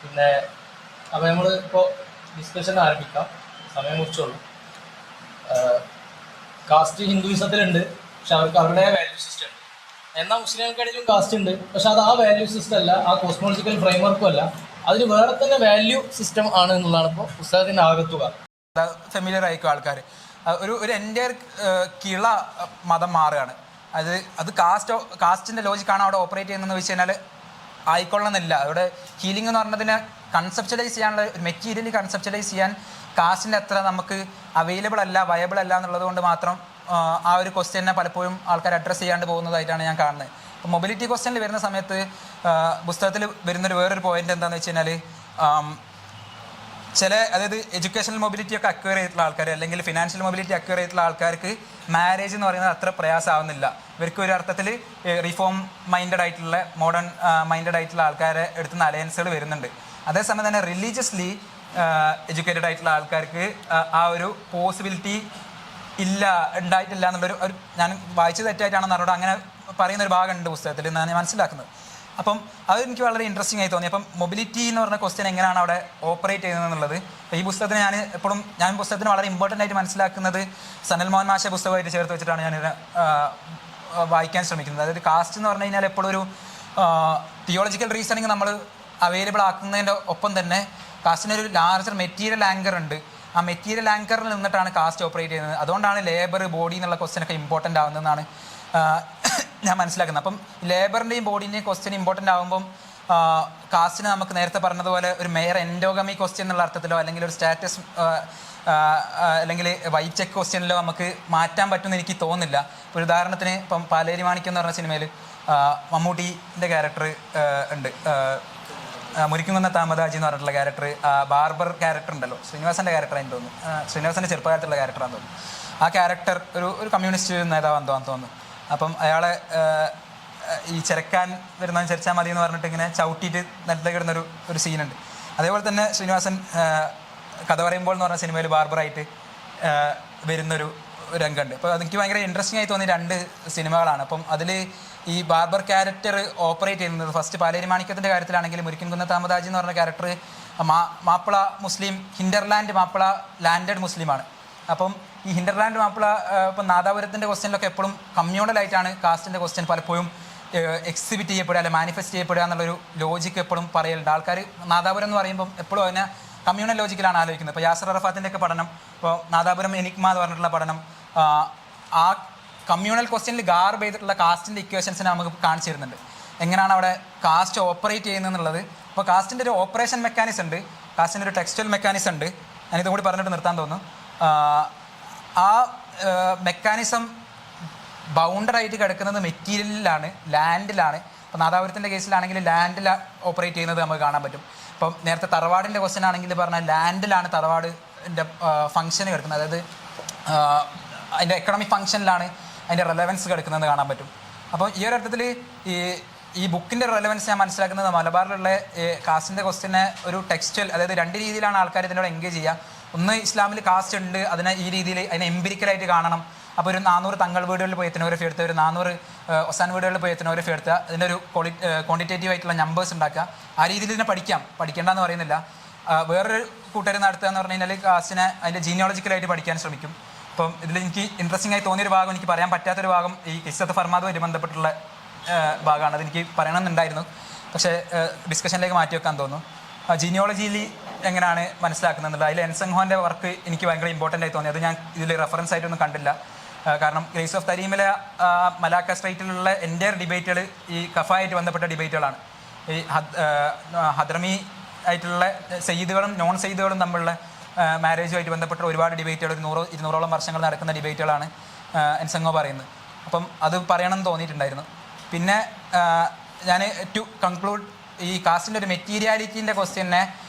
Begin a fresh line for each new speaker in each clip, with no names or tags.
പിന്നെ അപ്പോൾ നമ്മൾ ഇപ്പോൾ ഡിസ്കഷൻ ആരംഭിക്കാം. സമയം കുറിച്ചുള്ളൂ. കാസ്റ്റ് ഹിന്ദുയിസത്തിലുണ്ട്, പക്ഷെ അവർക്ക് അവരുടെ വാല്യൂ സിസ്റ്റം ഉണ്ട്. എന്നാൽ മുസ്ലിങ്ങൾക്കിടയിലും കാസ്റ്റ് ഉണ്ട്, പക്ഷെ അത് ആ വാല്യൂ സിസ്റ്റം അല്ല, ആ കോസ്മോളജിക്കൽ ഫ്രെയിംവർക്കും അല്ല, അതിന് വേറെ തന്നെ വാല്യൂ സിസ്റ്റം ആണ് എന്നുള്ളതാണ് ഇപ്പോൾ പുസ്തകത്തിൻ്റെ ആകത്തുക.
ഫെമിലിയർ ആയിരിക്കും ആൾക്കാർ. ഒരു എൻ്റെ കിള മതം മാറുകയാണ്. അത് കാസ്റ്റിൻ്റെ ലോജിക്കാണ് അവിടെ ഓപ്പറേറ്റ് ചെയ്യുന്നതെന്ന് വെച്ച് കഴിഞ്ഞാൽ ആയിക്കൊള്ളുന്നില്ല. അവിടെ ഹീലിംഗ് എന്ന് പറഞ്ഞതിനെ കൺസെപ്ച്വലൈസ് ചെയ്യാനുള്ള മെറ്റീരിയലി കൺസെപ്ച്വലൈസ് ചെയ്യാൻ കാസ്റ്റിൻ്റെ അത്ര നമുക്ക് അവൈലബിൾ അല്ല, വയബിൾ അല്ല എന്നുള്ളത് കൊണ്ട് മാത്രം ആ ഒരു ക്വസ്റ്റ്യനെ പലപ്പോഴും ആൾക്കാർ അഡ്രസ്സ് ചെയ്യാണ്ട് പോകുന്നതായിട്ടാണ് ഞാൻ കാണുന്നത്. അപ്പോൾ മൊബിലിറ്റി ക്വസ്റ്റ്യനിൽ വരുന്ന സമയത്ത് പുസ്തകത്തിൽ വരുന്നൊരു വേറൊരു പോയിന്റ് എന്താണെന്ന് വെച്ച് കഴിഞ്ഞാൽ, അതായത് എഡ്യൂക്കേഷണൽ മൊബിലിറ്റി ഒക്കെ അക്വയർ ചെയ്തിട്ടുള്ള ആൾക്കാർ അല്ലെങ്കിൽ ഫിനാൻഷ്യൽ മൊബിലിറ്റി അക്വയർ ചെയ്തിട്ടുള്ള ആൾക്കാർക്ക് മാരേജ് എന്ന് പറയുന്നത് അത്ര പ്രയാസമാവുന്നില്ല. ഇവർക്ക് ഒരു അർത്ഥത്തിൽ റിഫോം മൈൻഡഡ് ആയിട്ടുള്ള മോഡേൺ മൈൻഡഡ് ആയിട്ടുള്ള ആൾക്കാരെ എടുത്തുന്ന അലയൻസുകൾ വരുന്നുണ്ട്. അതേസമയം തന്നെ റിലീജിയസ്ലി എഡ്യൂക്കേറ്റഡ് ആയിട്ടുള്ള ആൾക്കാർക്ക് ആ ഒരു പോസിബിലിറ്റി ഉണ്ടായിട്ടില്ല എന്നുള്ളൊരു ഞാൻ വായിച്ചത് തെറ്റായിട്ടാണെന്ന് പറഞ്ഞിട്ട് അങ്ങനെ പറയുന്നൊരു ഭാഗമുണ്ട് പുസ്തകത്തിൽ എന്നാണ് ഞാൻ മനസ്സിലാക്കുന്നത്. അപ്പം അതെനിക്ക് വളരെ ഇൻട്രസ്റ്റിംഗ് ആയി തോന്നി. അപ്പം മൊബിലിറ്റി എന്ന് പറഞ്ഞ ക്വസ്റ്റ്യൻ എങ്ങനെയാണ് അവിടെ ഓപ്പറേറ്റ് ചെയ്യുന്നത് എന്നുള്ളത് ഈ പുസ്തകത്തിന് ഞാൻ പുസ്തകത്തിന് വളരെ ഇമ്പോർട്ടൻ്റ് ആയിട്ട് മനസ്സിലാക്കുന്നത് സനൽ മോഹൻ മാഷ പുസ്തകമായിട്ട് ചേർത്ത് വെച്ചിട്ടാണ് ഞാനിത് വായിക്കാൻ ശ്രമിക്കുന്നത്. അതായത് കാസ്റ്റ് എന്ന് പറഞ്ഞു കഴിഞ്ഞാൽ എപ്പോഴും ഒരു തിയോളജിക്കൽ റീസണിങ് നമ്മൾ അവൈലബിൾ ആക്കുന്നതിൻ്റെ ഒപ്പം തന്നെ കാസ്റ്റിനൊരു ലാർജർ മെറ്റീരിയൽ ആങ്കർ ഉണ്ട്. ആ മെറ്റീരിയൽ ആങ്കറിൽ നിന്നിട്ടാണ് കാസ്റ്റ് ഓപ്പറേറ്റ് ചെയ്യുന്നത്. അതുകൊണ്ടാണ് ലേബർ ബോഡി എന്നുള്ള ക്വസ്റ്റ്യനൊക്കെ ഇമ്പോർട്ടൻ്റ് ആവുന്നതെന്നാണ് ഞാൻ മനസ്സിലാക്കുന്നത്. അപ്പം ലേബറിൻ്റെയും ബോഡീൻ്റെയും ക്വസ്റ്റ്യൻ ഇമ്പോർട്ടൻ്റ് ആകുമ്പം കാസ്റ്റിന് നമുക്ക് നേരത്തെ പറഞ്ഞതുപോലെ ഒരു മെയർ എൻഡോഗമി ക്വസ്റ്റ്യൻ എന്നുള്ള അർത്ഥത്തിലോ അല്ലെങ്കിൽ ഒരു സ്റ്റാറ്റസ് അല്ലെങ്കിൽ വൈറ്റ് ചെക്ക് ക്വസ്റ്റ്യനിലോ നമുക്ക് മാറ്റാൻ പറ്റുമെന്ന് എനിക്ക് തോന്നുന്നില്ല. ഒരു ഉദാഹരണത്തിന് ഇപ്പം പാലേരി മാണിക്യം എന്ന് പറഞ്ഞ സിനിമയിൽ മമ്മൂട്ടിൻ്റെ ക്യാരക്ടർ ഉണ്ട്, മുരിക്കുംകുന്ന താമദാജി എന്ന് പറഞ്ഞിട്ടുള്ള ക്യാരക്ടർ, ബാർബർ ക്യാരക്ടർ ഉണ്ടല്ലോ, ശ്രീനിവാസൻ്റെ ക്യാരക്ടറാണെന്ന് തോന്നുന്നു, ശ്രീനിവാസൻ്റെ ചെറുപ്പകാലത്തുള്ള ക്യാരക്ടറാണെന്ന് തോന്നുന്നു. ആ ക്യാരക്ടർ ഒരു കമ്മ്യൂണിസ്റ്റ് നേതാവാണെന്ന് തോന്നുന്നു. അപ്പം അയാളെ ഈ ചിരക്കാൻ വരുന്നവൻ ചിരച്ചാൽ മതി എന്ന് പറഞ്ഞിട്ട് ഇങ്ങനെ ചവിട്ടിയിട്ട് നിലത്തേക്ക് ഇടുന്നൊരു സീനുണ്ട്. അതേപോലെ തന്നെ ശ്രീനിവാസൻ കഥ പറയുമ്പോൾ എന്ന് പറഞ്ഞ സിനിമയിൽ ബാർബറായിട്ട് വരുന്നൊരു രംഗമുണ്ട്. അപ്പോൾ അതെനിക്ക് ഭയങ്കര ഇൻട്രസ്റ്റിംഗ് ആയി തോന്നിയ രണ്ട് സിനിമകളാണ്. അപ്പം അതിൽ ഈ ബാർബർ ക്യാരക്ടർ ഓപ്പറേറ്റ് ചെയ്യുന്നത് ഫസ്റ്റ് പാലേരി മാണിക്യത്തിൻ്റെ കാര്യത്തിലാണെങ്കിൽ മുരിക്കുംകുന്ന താമദാജി എന്ന് പറഞ്ഞ ക്യാരക്ടർ മാപ്പിള മുസ്ലിം, ഹിൻഡർലാൻഡ് മാപ്പിള ലാൻഡഡ് മുസ്ലിമാണ്. അപ്പം ഈ ഹിൻഡർലാൻഡ് മാപ്പിള ഇപ്പം നാദാപുരത്തിൻ്റെ ക്വസ്റ്റ്യനിലൊക്കെ എപ്പോഴും കമ്മ്യൂണലായിട്ടാണ് കാസ്റ്റിൻ്റെ ക്വസ്റ്റ്യൻ പലപ്പോഴും എക്സിബിറ്റ് ചെയ്യപ്പെടുക അല്ലെങ്കിൽ മാനിഫെസ്റ്റ് ചെയ്യപ്പെടുക എന്നുള്ളൊരു ലോജിക്ക് എപ്പോഴും പറയലുണ്ട് ആൾക്കാർ. നാദാപുരം എന്ന് പറയുമ്പം എപ്പോഴും അതിനെ കമ്മ്യൂണൽ ലോജിക്കിലാണ് ആലോചിക്കുന്നത്. ഇപ്പോൾ യാസർ അറഫാത്തിൻ്റെ ഒക്കെ പഠനം, ഇപ്പോൾ നാദാപുരം എനിക്മ എന്ന് പറഞ്ഞിട്ടുള്ള പഠനം ആ കമ്മ്യൂണൽ ക്വസ്റ്റ്യനിൽ ഗാർബ് ചെയ്തിട്ടുള്ള കാസ്റ്റിൻ്റെ ഇക്വേഷൻസിനെ നമുക്ക് കാണിച്ചു തരുന്നുണ്ട്, എങ്ങനെയാണ് അവിടെ കാസ്റ്റ് ഓപ്പറേറ്റ് ചെയ്യുന്നത് എന്നുള്ളത്. അപ്പോൾ കാസ്റ്റിൻ്റെ ഒരു ഓപ്പറേഷൻ മെക്കാനിസം ഉണ്ട്, കാസ്റ്റിൻ്റെ ഒരു ടെക്സ്റ്റൽ മെക്കാനിസം ഉണ്ട്. ഞാനിതും കൂടി പറഞ്ഞിട്ട് നിർത്താൻ തോന്നുന്നു. ആ മെക്കാനിസം ബൗണ്ടറായിട്ട് കിടക്കുന്നത് മെറ്റീരിയലിലാണ്, ലാൻഡിലാണ്. ഇപ്പോൾ നാദാപുരത്തിൻ്റെ കേസിലാണെങ്കിൽ ലാൻഡിൽ ഓപ്പറേറ്റ് ചെയ്യുന്നത് നമുക്ക് കാണാൻ പറ്റും. ഇപ്പം നേരത്തെ തറവാടിൻ്റെ ക്വസ്റ്റ്യൻ ആണെങ്കിൽ പറഞ്ഞാൽ ലാൻഡിലാണ് തറവാടിൻ്റെ ഫങ്ഷന് കിടക്കുന്നത്, അതായത് അതിൻ്റെ എക്കണോമിക് ഫങ്ഷനിലാണ് അതിൻ്റെ റെലവൻസ് കിടക്കുന്നതെന്ന് കാണാൻ പറ്റും. അപ്പോൾ ഈ ഒരു അർത്ഥത്തിൽ ഈ ബുക്കിൻ്റെ റെലവൻസ് ഞാൻ മനസ്സിലാക്കുന്നത് മലബാറിലുള്ള കാസ്റ്റിൻ്റെ ക്വസ്റ്റ്യനെ ഒരു ടെക്സ്റ്റൽ, അതായത് രണ്ട് രീതിയിലാണ് ആൾക്കാർ ഇതിനോട് എൻഗേജ് ചെയ്യുക. ഒന്ന്, ഇസ്ലാമിൽ കാസ്റ്റ് ഉണ്ട്, അതിനെ ഈ രീതിയിൽ അതിനെ എംപിരിക്കലായിട്ട് കാണണം. അപ്പോൾ ഒരു 400 തങ്ങൾ വീടുകളിൽ പോയി എത്തനോഗ്രഫി എടുത്ത്, ഒരു 400 ഒസാൻ വീടുകളിൽ പോയി എത്തനോഗ്രഫി എടുത്തുക, അതിൻ്റെ ഒരു ക്വാണ്ടിറ്റേറ്റീവ് ആയിട്ടുള്ള നമ്പേഴ്സ് ഉണ്ടാക്കുക. ആ രീതിയിൽ ഇതിനെ പഠിക്കേണ്ടെന്ന് പറയുന്നില്ല. വേറൊരു കൂട്ടുകാർ നടത്തുക എന്ന് പറഞ്ഞു കഴിഞ്ഞാൽ കാസ്റ്റിനെ അതിൻ്റെ ജീനിയോളജിക്കലായിട്ട് പഠിക്കാൻ ശ്രമിക്കും. അപ്പം ഇതിൽ എനിക്ക് ഇൻട്രസ്റ്റിംഗ് ആയി തോന്നിയൊരു ഭാഗം, എനിക്ക് പറയാൻ പറ്റാത്തൊരു ഭാഗം ഈ കിസ്സത്ത് ഫർമാദുമായിട്ട് ബന്ധപ്പെട്ടുള്ള ഭാഗമാണ്. അതെനിക്ക് പറയണമെന്നുണ്ടായിരുന്നു, പക്ഷേ ഡിസ്കഷനിലേക്ക് മാറ്റി വെക്കാൻ തോന്നുന്നു. ജീനിയോളജിയിൽ എങ്ങനെയാണ് മനസ്സിലാക്കുന്നത് അതിൽ എൻസംഗ്ഹോൻ്റെ വർക്ക് എനിക്ക് ഭയങ്കര ഇമ്പോർട്ടൻ്റ് ആയി തോന്നി. അത് ഞാൻ ഇതിൽ റെഫറൻസ് ആയിട്ടൊന്നും കണ്ടില്ല. കാരണം ഗ്രേസ് ഓഫ് തരീമിലെ മലാക്ക സ്ട്രൈറ്റിലുള്ള എൻ്റെ ഡിബേറ്റുകൾ ഈ കഫായിട്ട് ബന്ധപ്പെട്ട ഡിബേറ്റുകളാണ്. ഈ ഹദ്രമി ആയിട്ടുള്ള സെയ്ദുകളും നോൺ സെയ്ദുകളും തമ്മിലുള്ള മാരേജുമായിട്ട് ബന്ധപ്പെട്ട ഒരുപാട് ഡിബേറ്റുകൾ, 100-200ഓളം വർഷങ്ങൾ നടക്കുന്ന ഡിബേറ്റുകളാണ് എൻസംഗ്ഹോ പറയുന്നത്. അപ്പം അത് പറയണമെന്ന് തോന്നിയിട്ടുണ്ടായിരുന്നു. പിന്നെ ഞാൻ ടു കൺക്ലൂഡ്, ഈ കാസ്റ്റിൻ്റെ ഒരു മെറ്റീരിയാലിറ്റീൻ്റെ ക്വസ്റ്റ്യനെ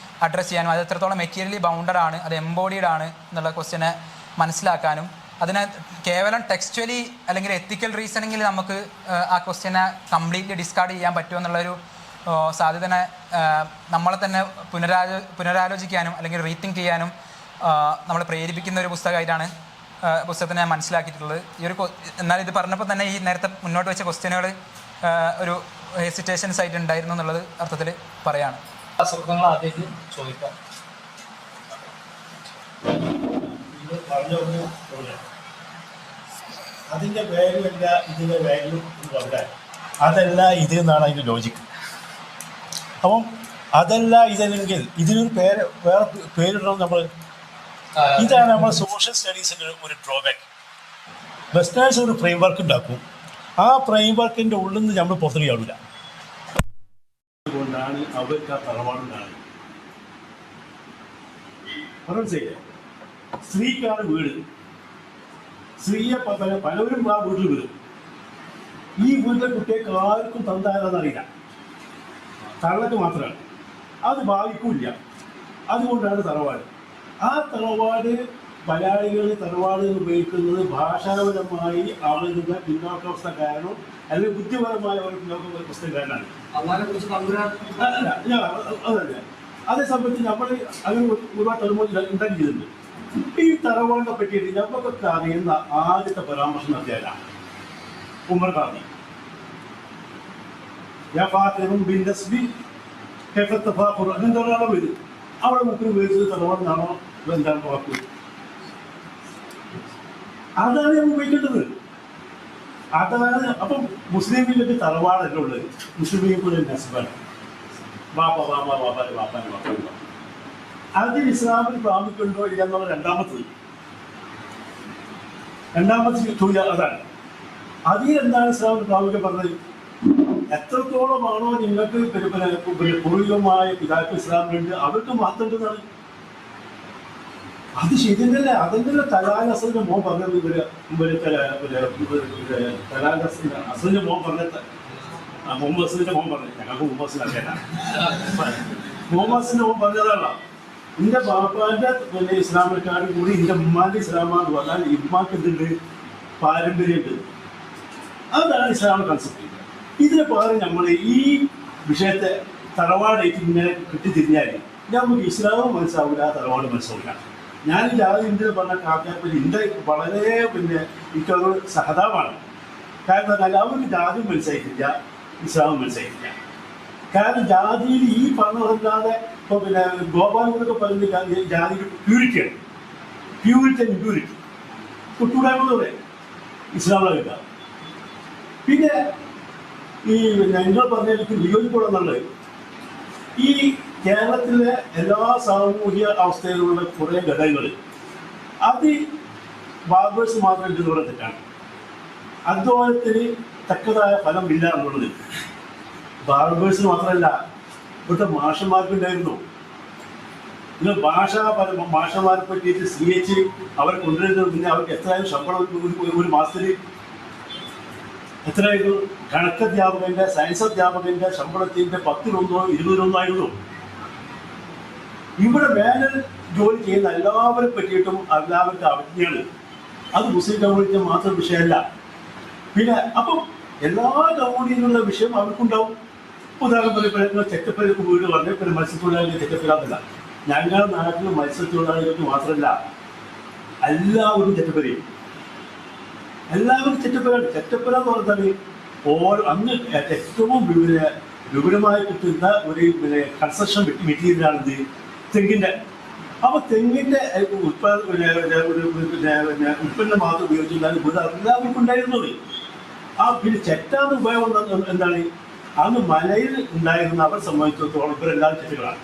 അഡ്രസ്സ് ചെയ്യാനും അത് എത്രത്തോളം മെറ്റീരിയലി ബൗണ്ടഡ് ആണ്, അത് എംബോഡീഡ് ആണ് എന്നുള്ള ക്വസ്റ്റ്യനെ മനസ്സിലാക്കാനും അതിനെ കേവലം ടെക്സ്ച്വലി അല്ലെങ്കിൽ എത്തിക്കൽ റീസണിങ്ങിൽ നമുക്ക് ആ ക്വസ്റ്റ്യനെ കംപ്ലീറ്റ്ലി ഡിസ്കാർഡ് ചെയ്യാൻ പറ്റുമെന്നുള്ളൊരു സാധ്യതനെ നമ്മളെ തന്നെ പുനരാലോചിക്കാനും അല്ലെങ്കിൽ റീതിങ്ക് ചെയ്യാനും നമ്മളെ പ്രേരിപ്പിക്കുന്ന ഒരു പുസ്തകമായിട്ടാണ് പുസ്തകത്തിനെ ഞാൻ മനസ്സിലാക്കിയിട്ടുള്ളത്. എന്നാൽ ഇത് പറഞ്ഞപ്പോൾ തന്നെ ഈ നേരത്തെ മുന്നോട്ട് വെച്ച ക്വസ്റ്റ്യനുകൾ ഒരു ഹെസിറ്റേഷൻസ് ആയിട്ട് ഉണ്ടായിരുന്നു എന്നുള്ളത് അർത്ഥത്തിൽ പറയാണ്.
അസുഖങ്ങൾ ആദ്യമായിട്ട് ചോദിക്കാം.
അതിൻ്റെ വാല്യൂ അല്ല ഇതിൻ്റെ വാല്യൂ എന്ന് പറഞ്ഞാൽ അതല്ല ഇത് എന്നാണ് അതിൻ്റെ ലോജിക്ക്. അപ്പം അതല്ല ഇതല്ലെങ്കിൽ ഇതിനൊരു വേറെ പേരിടണം നമ്മൾ. ഇതാണ് നമ്മൾ സോഷ്യൽ സ്റ്റഡീസിൻ്റെ ഒരു ഡ്രോബാക്ക്. വെസ്റ്റേൺസ് ഒരു ഫ്രെയിം വർക്ക് ഉണ്ടാക്കും, ആ ഫ്രെയിം വർക്കിൻ്റെ ഉള്ളിൽ നിന്ന് നമ്മൾ പുറത്തു ചാടില്ല. അതുകൊണ്ടാണ് അവർക്ക് ആ തറവാടുണ്ടാകുന്നത്. മനസ്സിലായില്ലേ? സ്ത്രീക്കാണ് വീട്. സ്ത്രീയെ പലവരും ആ വീട്ടിൽ വരും. ഈ വീട്ടിലെ കുട്ടികൾക്ക് ആർക്കും തന്താരെന്നറിയില്ല, തള്ളക്ക് മാത്രമാണ്. അത് ഭാവിക്കൂല്ല. അതുകൊണ്ടാണ് തറവാട്. ആ തറവാട് മലയാളികൾ തറവാട് ഉപയോഗിക്കുന്നത് ഭാഷാപരമായി അവരുടെ പിന്നോക്കാവസ്ഥ കാരണം അല്ലെങ്കിൽ ബുദ്ധിപരമായ ഒരു പിന്നോക്കാവസ്ഥ കാരണമാണ്. അതല്ല, അതേ സമയത്ത് നമ്മൾ അങ്ങനെ ഒരുപാട് തലമുറ ഉണ്ടാക്കി ചെയ്തിട്ടുണ്ട്. ഈ തറവാടിനെ പറ്റിയിട്ട് നമുക്കൊക്കെ അറിയുന്ന ആദ്യത്തെ പരാമർശം നടത്തിയാലാണ് ഉമർ ഖാദി. അങ്ങനത്തെ ഒരാളെ വരും. അവിടെ മുക്കിന് ഉപയോഗിച്ചത് തറവാടിനാണോ എന്താണ് വാക്ക്? അതാണ് ഞാൻ ഉപയോഗിക്കേണ്ടത്. അതാണ്. അപ്പം മുസ്ലിം ലീഗിന്റെ തറവാടല്ല ഉള്ളത്, മുസ്ലിം ലീഗ് നസ്ബാണ്. ബാപ്പ ബാബ ബാബാന്റെ ബാപ്പാന്റെ ബാപ്പ. അതിൽ ഇസ്ലാമിൽ പ്രാമുഖ്യമുണ്ടോ ഇല്ല എന്നുള്ള രണ്ടാമത്തെ ചോദ്യം അതാണ്. അതിൽ എന്താണ് ഇസ്ലാമിൽ പ്രാമുഖ്യം പറഞ്ഞത്? എത്രത്തോളമാണോ നിങ്ങൾക്ക് പൂർവികമായ പിതാക്കൾ ഇസ്ലാമിലുണ്ട് അവർക്ക് മാറ്റേണ്ടതാണ്. അത് ശരിയല്ല. അതെന്നുള്ള തലാൽ അസലിന്റെ മോൻ പറഞ്ഞത് തലാൽ അസലിന്റെ മോൻ പറഞ്ഞ മുഹമ്മദ് അസലിന്റെ മോൻ പറഞ്ഞു. ഞങ്ങൾക്ക് മുഹമ്മദ് അസൽ അറിയാനാ. മുഹമ്മദ് അസലിന്റെ മോൻ പറഞ്ഞതാണ്, എന്റെ ബാപ്പാന്റെ ഇസ്ലാമിനെക്കാരും കൂടി എന്റെ ഉമ്മാന്റെ ഇസ്ലാമാന്ന് പറഞ്ഞാൽ ഇമ്മാക്ക് എന്തുണ്ട്? പാരമ്പര്യമുണ്ട്. അതാണ് ഇസ്ലാമിക് കൺസെപ്റ്റ്. ഇതിനെ പകരം നമ്മൾ ഈ വിഷയത്തെ തറവാടായിട്ട് ഇങ്ങനെ കിട്ടിത്തിരിഞ്ഞാൽ നമുക്ക് ഇസ്ലാമും മനസ്സിലാവില്ല, തറവാട് മനസ്സിലാവില്ല. ഞാൻ ഈ ജാതി ഇന്ത്യയിൽ പറഞ്ഞ കാക്കാപ്പറ്റി ഇന്ത്യ വളരെ എനിക്കൊരു സഹതാപാണ്. കാരണം എന്നാൽ അവർക്ക് ജാതി മനസ്സിലായിട്ടില്ല, ഇസ്ലാമും മനസ്സിലായിട്ടില്ല. കാരണം ജാതിയിൽ ഈ പറഞ്ഞതല്ലാതെ ഇപ്പോൾ ഗോപാലനൊക്കെ പറയുന്ന ജാതി പ്യൂരിറ്റിയാണ്. പ്യൂരിറ്റി ആൻഡ് ഇമ്പ്യൂരിറ്റി കുട്ടൂടായ്മ ഇസ്ലാമിലെ. പിന്നെ ഈ നിങ്ങൾ പറഞ്ഞ എനിക്ക് വിയോജിപ്പെടുന്നുള്ളത് ഈ കേരളത്തിലെ എല്ലാ സാമൂഹിക അവസ്ഥയിലുള്ള കുറേ ഘടകങ്ങൾ അത് ബാർബേഴ്സ് മാത്രം ഉണ്ടെന്ന് പറഞ്ഞ തെറ്റാണ്. അധ്വാനത്തിന് തക്കതായ ഫലം ഇല്ല എന്നുള്ളത് ബാർബേഴ്സിന് മാത്രമല്ല, ഇവിടുത്തെ മാഷന്മാർക്കുണ്ടായിരുന്നു. നിങ്ങൾ മാഷന്മാരെ പറ്റിയിട്ട് CH അവരെ കൊണ്ടുവരുന്നത് പിന്നെ അവർക്ക് എത്രയായും ശമ്പളം ഒരു മാസത്തിൽ എത്രയായിരുന്നു? കണക്കധ്യാപകന്റെ സയൻസ് അധ്യാപകന്റെ ശമ്പളത്തിന്റെ 10-1 20 ആയിരുന്നു. ഇവിടെ വേനൽ ജോലി ചെയ്യുന്ന എല്ലാവരെ പറ്റിയിട്ടും എല്ലാവർക്കും അവജ്ഞയാണ്. അത് മുസ്ലിം കമ്മ്യൂണിറ്റി മാത്രം വിഷയമല്ല. പിന്നെ അപ്പം എല്ലാ കമ്മ്യൂണിറ്റിയിലുള്ള വിഷയം അവർക്കുണ്ടാവും. ഉദാഹരണം ചെക്കപ്പരക്ക് വീട് പറഞ്ഞ പിന്നെ മത്സ്യത്തൊഴിലാളികൾ ചെക്കപ്പരാന്നില്ല. ഞങ്ങളുടെ നാട്ടിൽ മത്സ്യത്തൊഴിലാളികൾക്ക് മാത്രമല്ല എല്ലാവരും ചെറ്റപ്പരയും. എല്ലാവരും ചെറ്റപ്പരാണ്. ചെറ്റപ്പര എന്ന് പറഞ്ഞാൽ അന്ന് ഏറ്റവും വിപുലമായി കിട്ടുന്ന ഒരു കൺസ്ട്രക്ഷൻ മെറ്റീരിയലാണിത് തെങ്ങിൻ്റെ. അപ്പോൾ തെങ്ങിൻ്റെ ഉൽപ്പന്നം മാത്രം ഉപയോഗിച്ചിട്ടുണ്ടാകും ഇവിടെ എല്ലാവർക്കും ഉണ്ടായിരുന്നത്. പിന്നെ ചെറ്റാന്ന് ഉപയോഗം എന്താണ്? അന്ന് മലയിൽ ഉണ്ടായിരുന്ന അവരെ സംബന്ധിച്ചിടത്തോളം ഇവരെല്ലാം ചെറ്റുകളാണ്.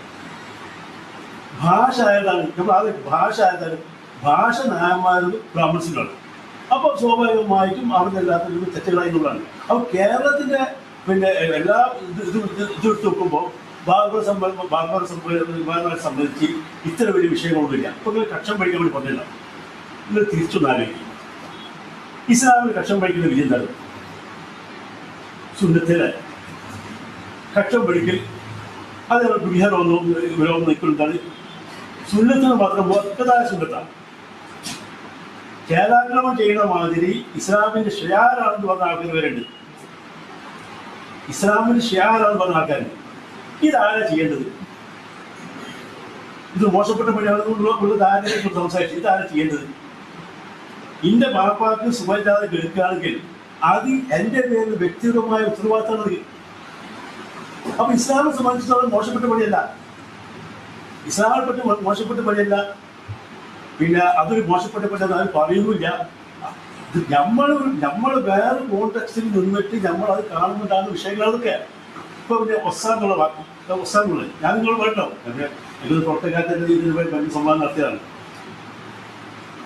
ഭാഷ ആയതാണ് നമ്മൾ ആദ്യം ഭാഷ ആയതാണ്. ഭാഷ നായന്മാരും ബ്രാഹ്മൺസിലാണ്. അപ്പോൾ സ്വാഭാവികമായിട്ടും അവിടെ എല്ലാത്തിനും തെറ്റുകളായിട്ടുള്ളതാണ്. അപ്പോൾ കേരളത്തിൻ്റെ പിന്നെ എല്ലാ ഇതെടുത്ത് നോക്കുമ്പോൾ ബാർബറെ സംബന്ധിച്ച് ഇത്ര വലിയ വിഷയങ്ങളൊന്നുമില്ല. അപ്പോൾ നിങ്ങൾ കക്ഷം പഠിക്കാൻ വേണ്ടി പറഞ്ഞില്ല. നിങ്ങൾ തിരിച്ചൊന്നാലോചിക്കും. ഇസ്ലാമിൽ കക്ഷം പഠിക്കുന്ന വിധി എന്താണ്? സുന്നത്തിലെ കക്ഷം പഠിക്കൽ അത് വിഹാരമൊന്നും ഇവരൊന്നും നിൽക്കുന്നതാണ്. സുന്നത്തിന് മാത്രം ഒറ്റതായ സുന്നത്താണ്. കേരളാക്രമം ചെയ്യുന്ന മാതിരി ഇസ്ലാമിന്റെ ഷിയാറാണെന്ന് പറഞ്ഞ ആൾക്കാർ വരെയുണ്ട്. ഇസ്ലാമിന്റെ ഷിയാറാണെന്ന് പറഞ്ഞ ആൾക്കാരുണ്ട്. ഇതാരാ ചെയ്യേണ്ടത്? ഇത് മോശപ്പെട്ട പണിയാണെന്നുള്ള ധാരണയെ സംസാരിച്ചു. ഇതാരാ ചെയ്യേണ്ടത്? എന്റെ ബാപ്പാക്ക് സുഖമില്ലാതെ കേൾക്കുകയാണെങ്കിൽ അത് എൻ്റെ പേരിൽ വ്യക്തിഗതമായ ഉത്തരവാദിത്തമാണ്. അപ്പൊ ഇസ്ലാമിനെ സംബന്ധിച്ചിടത്തോളം മോശപ്പെട്ട പണിയല്ല. ഇസ്ലാമിൽപ്പെട്ട് മോശപ്പെട്ട പണിയല്ല, പിന്നെ അതൊരു മോശപ്പെട്ട പണി അത് പറയുന്നില്ല. ഇത് നമ്മൾ വേറെ കോണ്ടെക്സ്റ്റിൽ നിന്നിട്ട് നമ്മൾ അത് കാണുന്നുണ്ടാകുന്ന വിഷയങ്ങൾ അതൊക്കെ. ഇപ്പൊ പിന്നെ ഒസാന്നുള്ള വാക്ക്, ഒസാന്നുള്ള ഞാൻ നിങ്ങൾ വേണ്ടോ നിങ്ങൾ പുറത്തേക്കാത്ത ഇതിന് പോയി വലിയ സംവാദം നടത്തിയതാണ്.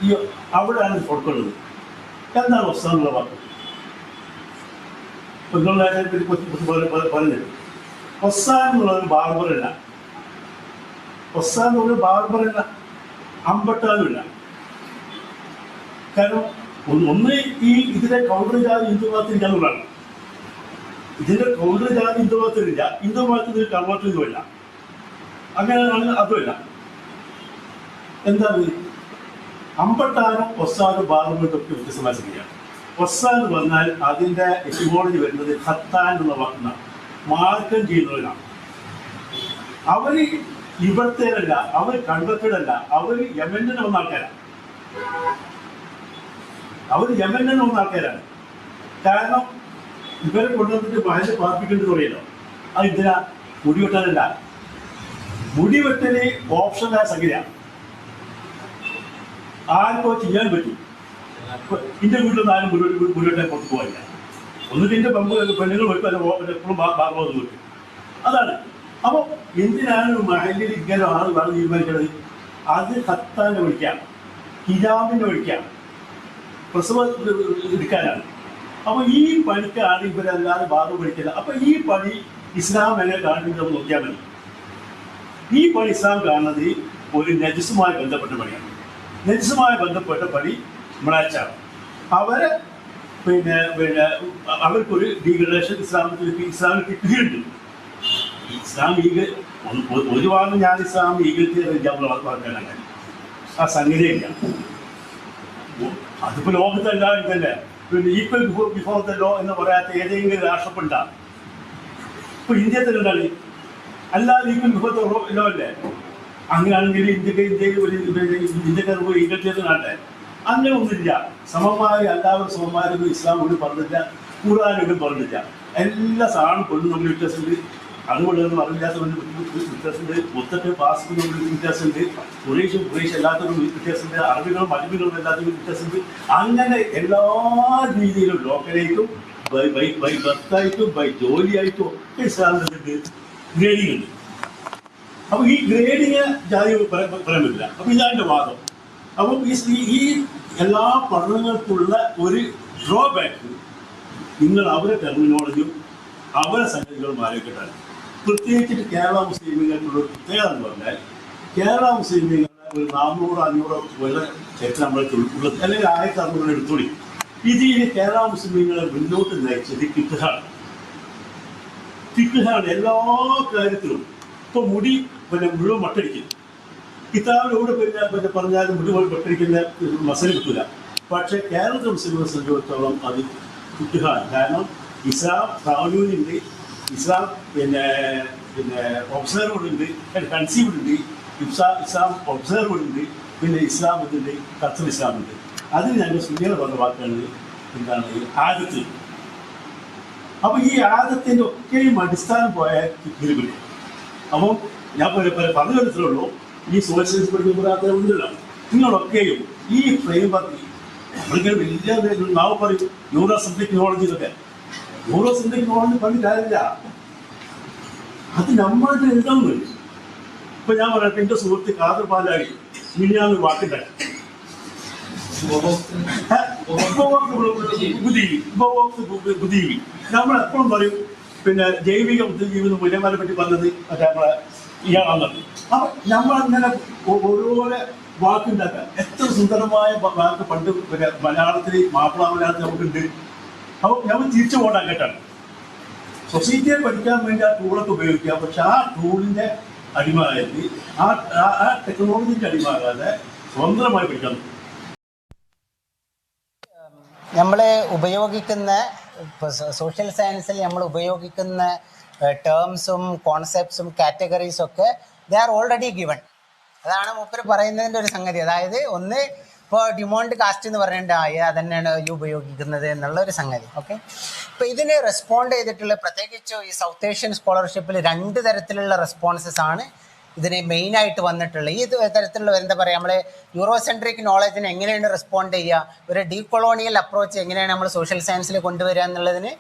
ഈ അവിടെയാണ് ഇത് കൊടുക്കുന്നത്. എന്താണ് ഒസാന്നുള്ള വാക്ക്? പറഞ്ഞത് ഒസാൻ എന്നുള്ളൊരു ബാർബറല്ല, ഒസാൻ എന്നുള്ള ബാർബറല്ല, അമ്പട്ടാനുമില്ല. കാരണം ഒന്ന് ഈ ഇതിന്റെ കൗണ്ടർ ജാതി ഹിന്ദുമതത്തിലില്ല എന്നുള്ളതാണ്. ഇതിന്റെ കൗണ്ടർ ജാതി ഹിന്ദുമതത്തിലില്ല, ഹിന്ദുമതത്തിൽ കർമ്മത്തിലുമില്ല, അങ്ങനെയാണ് അതുമില്ല. എന്താണ് അമ്പട്ടാനും ഒസാനും ബാർബറിനൊക്കെ വ്യത്യസ്തമായ സംഖ്യയാണ്. ഒസാൻ എന്ന് പറഞ്ഞാൽ അതിന്റെ എറ്റിമോളജി വരുന്നത് ഖത്താൻ എന്നുള്ള വാക്കിനാണ്, മാർക്കം ചെയ്യുന്നവരാണ്. അവര് ഇവിടത്തേരല്ല, അവർ കൺവെർട്ടഡല്ല, അവർ യമനിൽ വന്ന ആൾക്കാരാണ്. അവർ യമനിൽ വന്ന ആൾക്കാരാണ്. കാരണം ഇവരെ കൊണ്ടുവന്നിട്ട് മഹല് പാർപ്പിക്കേണ്ടത് പറയല്ലോ, അത് ഇതിനാ മുടി വെട്ടാനല്ല. മുടി വെട്ടല് ഓപ്ഷനായ സംഖ്യയാണ്, ആർക്കോ ചെയ്യാൻ പറ്റും. എന്റെ വീട്ടിലൊന്നും ആരും മുടി വെട്ടാൻ പുറത്ത് പോകില്ല. ഒന്നിട്ട് എന്റെ പെണ്ണുങ്ങൾ വെട്ടും, എപ്പോഴും ബാർബോന്ന് വെട്ടും. അതാണ്. അപ്പൊ എന്തിനാണ് മഹലിൽ ഇങ്ങനെ ആൾ വേണം തീരുമാനിക്കുന്നത്? അത് ഖത്താനെ വിളിക്കാം, ഹിജാബിനെ വിളിക്കാം, പ്രസവം എടുക്കാനാണ്. അപ്പൊ ഈ പണിക്കാണ് ഇവരല്ലാതെ ബാബു പഠിക്കുന്നത്. അപ്പൊ ഈ പണി ഇസ്ലാം എങ്ങനെ കാണുന്നത് നോക്കിയാൽ മതി. ഈ പണി ഇസ്ലാം കാണുന്നത് ഒരു നജസുമായി ബന്ധപ്പെട്ട പണിയാണ്. നജസുമായി ബന്ധപ്പെട്ട പണി മ്ലാച്ചാണ്. അവരെ പിന്നെ അവർക്കൊരു ഡീഗ്രഡേഷൻ ഇസ്ലാമിൽ കിട്ടുകയുണ്ട്. ഇസ്ലാം ഒരു ഭാഗം ഞാൻ ഇസ്ലാം ഈഗിൾക്കാനാണ് ആ സംഗതിയില്ല. അതിപ്പോ ലോകത്തെല്ലാവരും തന്നെ പിന്നെ ഈക്വൽ ബിഫോർ ദ ലോ എന്ന് പറയാത്ത ഏതെങ്കിലും രാഷ്ട്രപ്പെട്ടാണ്. ഇപ്പൊ ഇന്ത്യ തന്നെ ഉണ്ടാണ്, അല്ലാതെ ഈക്വൽ ബിഫോർ ദ ലോ അല്ലേ? അങ്ങനെയാണെങ്കിൽ ഇന്ത്യക്കാർ പോയി ഈഗിൾക്കാർ നാട്ടെ അങ്ങനെ ഒന്നുമില്ല. സമമായ എല്ലാവരും സമമാരൊന്നും ഇസ്ലാം ഒന്നും പറഞ്ഞില്ല, ഖുർആനൊന്നും പറഞ്ഞില്ല. എല്ലാ സാധനം കൊണ്ടും നമ്മൾ വ്യത്യാസമുണ്ട്. അതുകൊണ്ടൊന്നും അറിവില്ലാത്തവന് വ്യത്യാസമുണ്ട്, മൊത്തത്തിൽ പാസ്റ്റിന് വ്യത്യാസമുണ്ട്, കുറേശ്ശ് അല്ലാത്തവരും വ്യത്യാസമുണ്ട്, അറബികളും അറബികളും എല്ലാത്തിനും വ്യത്യാസമുണ്ട്. അങ്ങനെ എല്ലാ രീതിയിലും ലോക്കലായിട്ടും ബൈ ബർത്തായിട്ടും ബൈ ജോലിയായിട്ടും ഒക്കെ ഇസ്ലാമിലുണ്ട് ഗ്രേഡിംഗ് ഉണ്ട്. അപ്പൊ ഈ ഗ്രേഡിങ് ജാതി പറയാൻ പറ്റില്ല. അപ്പൊ ഇതാണ് എൻ്റെ വാദം. അപ്പം ഈ എല്ലാ പഠനങ്ങൾക്കുള്ള ഒരു ഡ്രോബാക്ക് നിങ്ങൾ അവരെ ടെർമിനോളജിയും അവരെ സംഗതികളും മാറിക്കിട്ടാണ്. പ്രത്യേകിച്ചിട്ട് കേരള മുസ്ലിമുകൾക്കുള്ള ഒരു പ്രത്യേകത എന്ന് പറഞ്ഞാൽ കേരള മുസ്ലിമുകളുടെ ഒരു 400-500 കൊല്ലം ചരിത്രം നമ്മളെ ഉള്ളത്, അല്ലെങ്കിൽ 1600 എടുത്തോളി. ഇതിന് കേരള മുസ്ലിമുകളെ മുന്നോട്ട് നയിച്ചത് ഫിഖ്ഹാണ്. ഫിഖ്ഹാണ് എല്ലാ കാര്യത്തിലും. ഇപ്പൊ മുടി മുഴുവൻ മട്ടടിക്കും. കിതാബിലൂടെ പിന്നെ പറഞ്ഞാലും മുടി മട്ടടിക്കുന്ന മസല കിട്ടില്ല. പക്ഷെ കേരളത്തിലെ മുസ്ലിമുകളെ സംബന്ധിച്ചിടത്തോളം അത് ഫിഖ്ഹാണ്. കാരണം ഇസ്ലാം കാനൂനുണ്ട്, ഇസ്ലാം പിന്നെ ഒബ്സർവർ ഉണ്ട്, കൺസീവ്ഡ് ഉണ്ട്, ഇസ്ലാം ഒബ്സർവർ ഉണ്ട്, പിന്നെ ഇസ്ലാം ഉണ്ട്, ഖത്തർ ഇസ്ലാം ഉണ്ട്. അതിന് ഞങ്ങൾ സുന്നികൾ പറഞ്ഞ വാക്കാണ് എന്താണ് ആദത്ത്. അപ്പൊ ഈ ആദത്തിന്റെ ഒക്കെയും അടിസ്ഥാനം പോയ ഗുരുവിന്. അപ്പം ഞാൻ പറഞ്ഞു വരുത്തുള്ളൂ, ഈ സോഷ്യലിസ്റ്റ് പഠിക്കുമ്പോൾ ഉണ്ടല്ലോ, നിങ്ങളൊക്കെയും ഈ ഫ്രെയിം വർക്ക് നമ്മളിങ്ങനെ വലിയ നാവ് പറയും ന്യൂറോസെൻട്രിക് നോളജ് ഇതൊക്കെ. ന്യൂറോസെൻട്രിക് നോളജ് പറഞ്ഞ കാര്യമില്ല, അത് നമ്മളായിട്ട് എഴുതാവുന്നത്. ഇപ്പൊ ഞാൻ പറയട്ടെ, എന്റെ സുഹൃത്ത് കാദർ പാലായി മിനിയാന്ന് വാക്കുണ്ടായി ബുദ്ധിജീവി. നമ്മളെപ്പോഴും പറയും പിന്നെ ജൈവിക ബുദ്ധിജീവി മുലമാരെ പറ്റി പറഞ്ഞത് മറ്റേ നമ്മളെ ഇയാളാണെന്നത്. അപ്പൊ നമ്മളങ്ങനെ ഓരോരോ വാക്കുണ്ടാക്കാൻ എത്ര സുന്ദരമായ വാക്ക് പണ്ട് പിന്നെ മലയാളത്തിൽ മാപ്പിള മലയാളത്തിൽ നമുക്കുണ്ട്. അപ്പൊ നമ്മൾ തിരിച്ചു പോകണം കേട്ടാണ്. സൊസൈറ്റിയെ പഠിക്കാൻ വേണ്ടി ആ ടൂളൊക്കെ ഉപയോഗിക്കാം. പക്ഷെ ആ ടൂളിന്റെ അടിമയായിട്ട് ആ ടെക്നോളജിന്റെ അടിമയാകാതെ സ്വതന്ത്രമായി പഠിക്കാൻ.
നമ്മൾ ഉപയോഗിക്കുന്ന സോഷ്യൽ സയൻസിൽ നമ്മൾ ഉപയോഗിക്കുന്ന ടേംസും കോൺസെപ്റ്റ്സും കാറ്റഗറീസും ഒക്കെ ദേ ആർ ഓൾറെഡി ഗിവൺ. അതാണ് മൂപ്പര് പറയുന്നതിൻ്റെ ഒരു സംഗതി. അതായത് ഒന്ന് ഇപ്പോൾ ഡിമോണ്ട് കാസ്റ്റ് എന്ന് പറഞ്ഞിട്ട് അതന്നെയാണ് ഈ ഉപയോഗിക്കുന്നത് എന്നുള്ള ഒരു സംഗതി. ഓക്കെ, ഇപ്പോൾ ഇതിന് റെസ്പോണ്ട് ചെയ്തിട്ടുള്ള പ്രത്യേകിച്ച് ഈ സൗത്ത് ഏഷ്യൻ സ്കോളർഷിപ്പിൽ 2 തരത്തിലുള്ള റെസ്പോൺസസ് ആണ് ഇതിന് മെയിനായിട്ട് വന്നിട്ടുള്ളത്. ഈ തരത്തിലുള്ള എന്താ പറയുക, നമ്മൾ യൂറോസെൻട്രിക് നോളജിന് എങ്ങനെയാണ് റെസ്പോണ്ട് ചെയ്യുക, ഒരു ഡീകൊളോണിയൽ അപ്രോച്ച് എങ്ങനെയാണ് നമ്മൾ സോഷ്യൽ സയൻസിൽ കൊണ്ടുവരിക എന്നുള്ളതിന്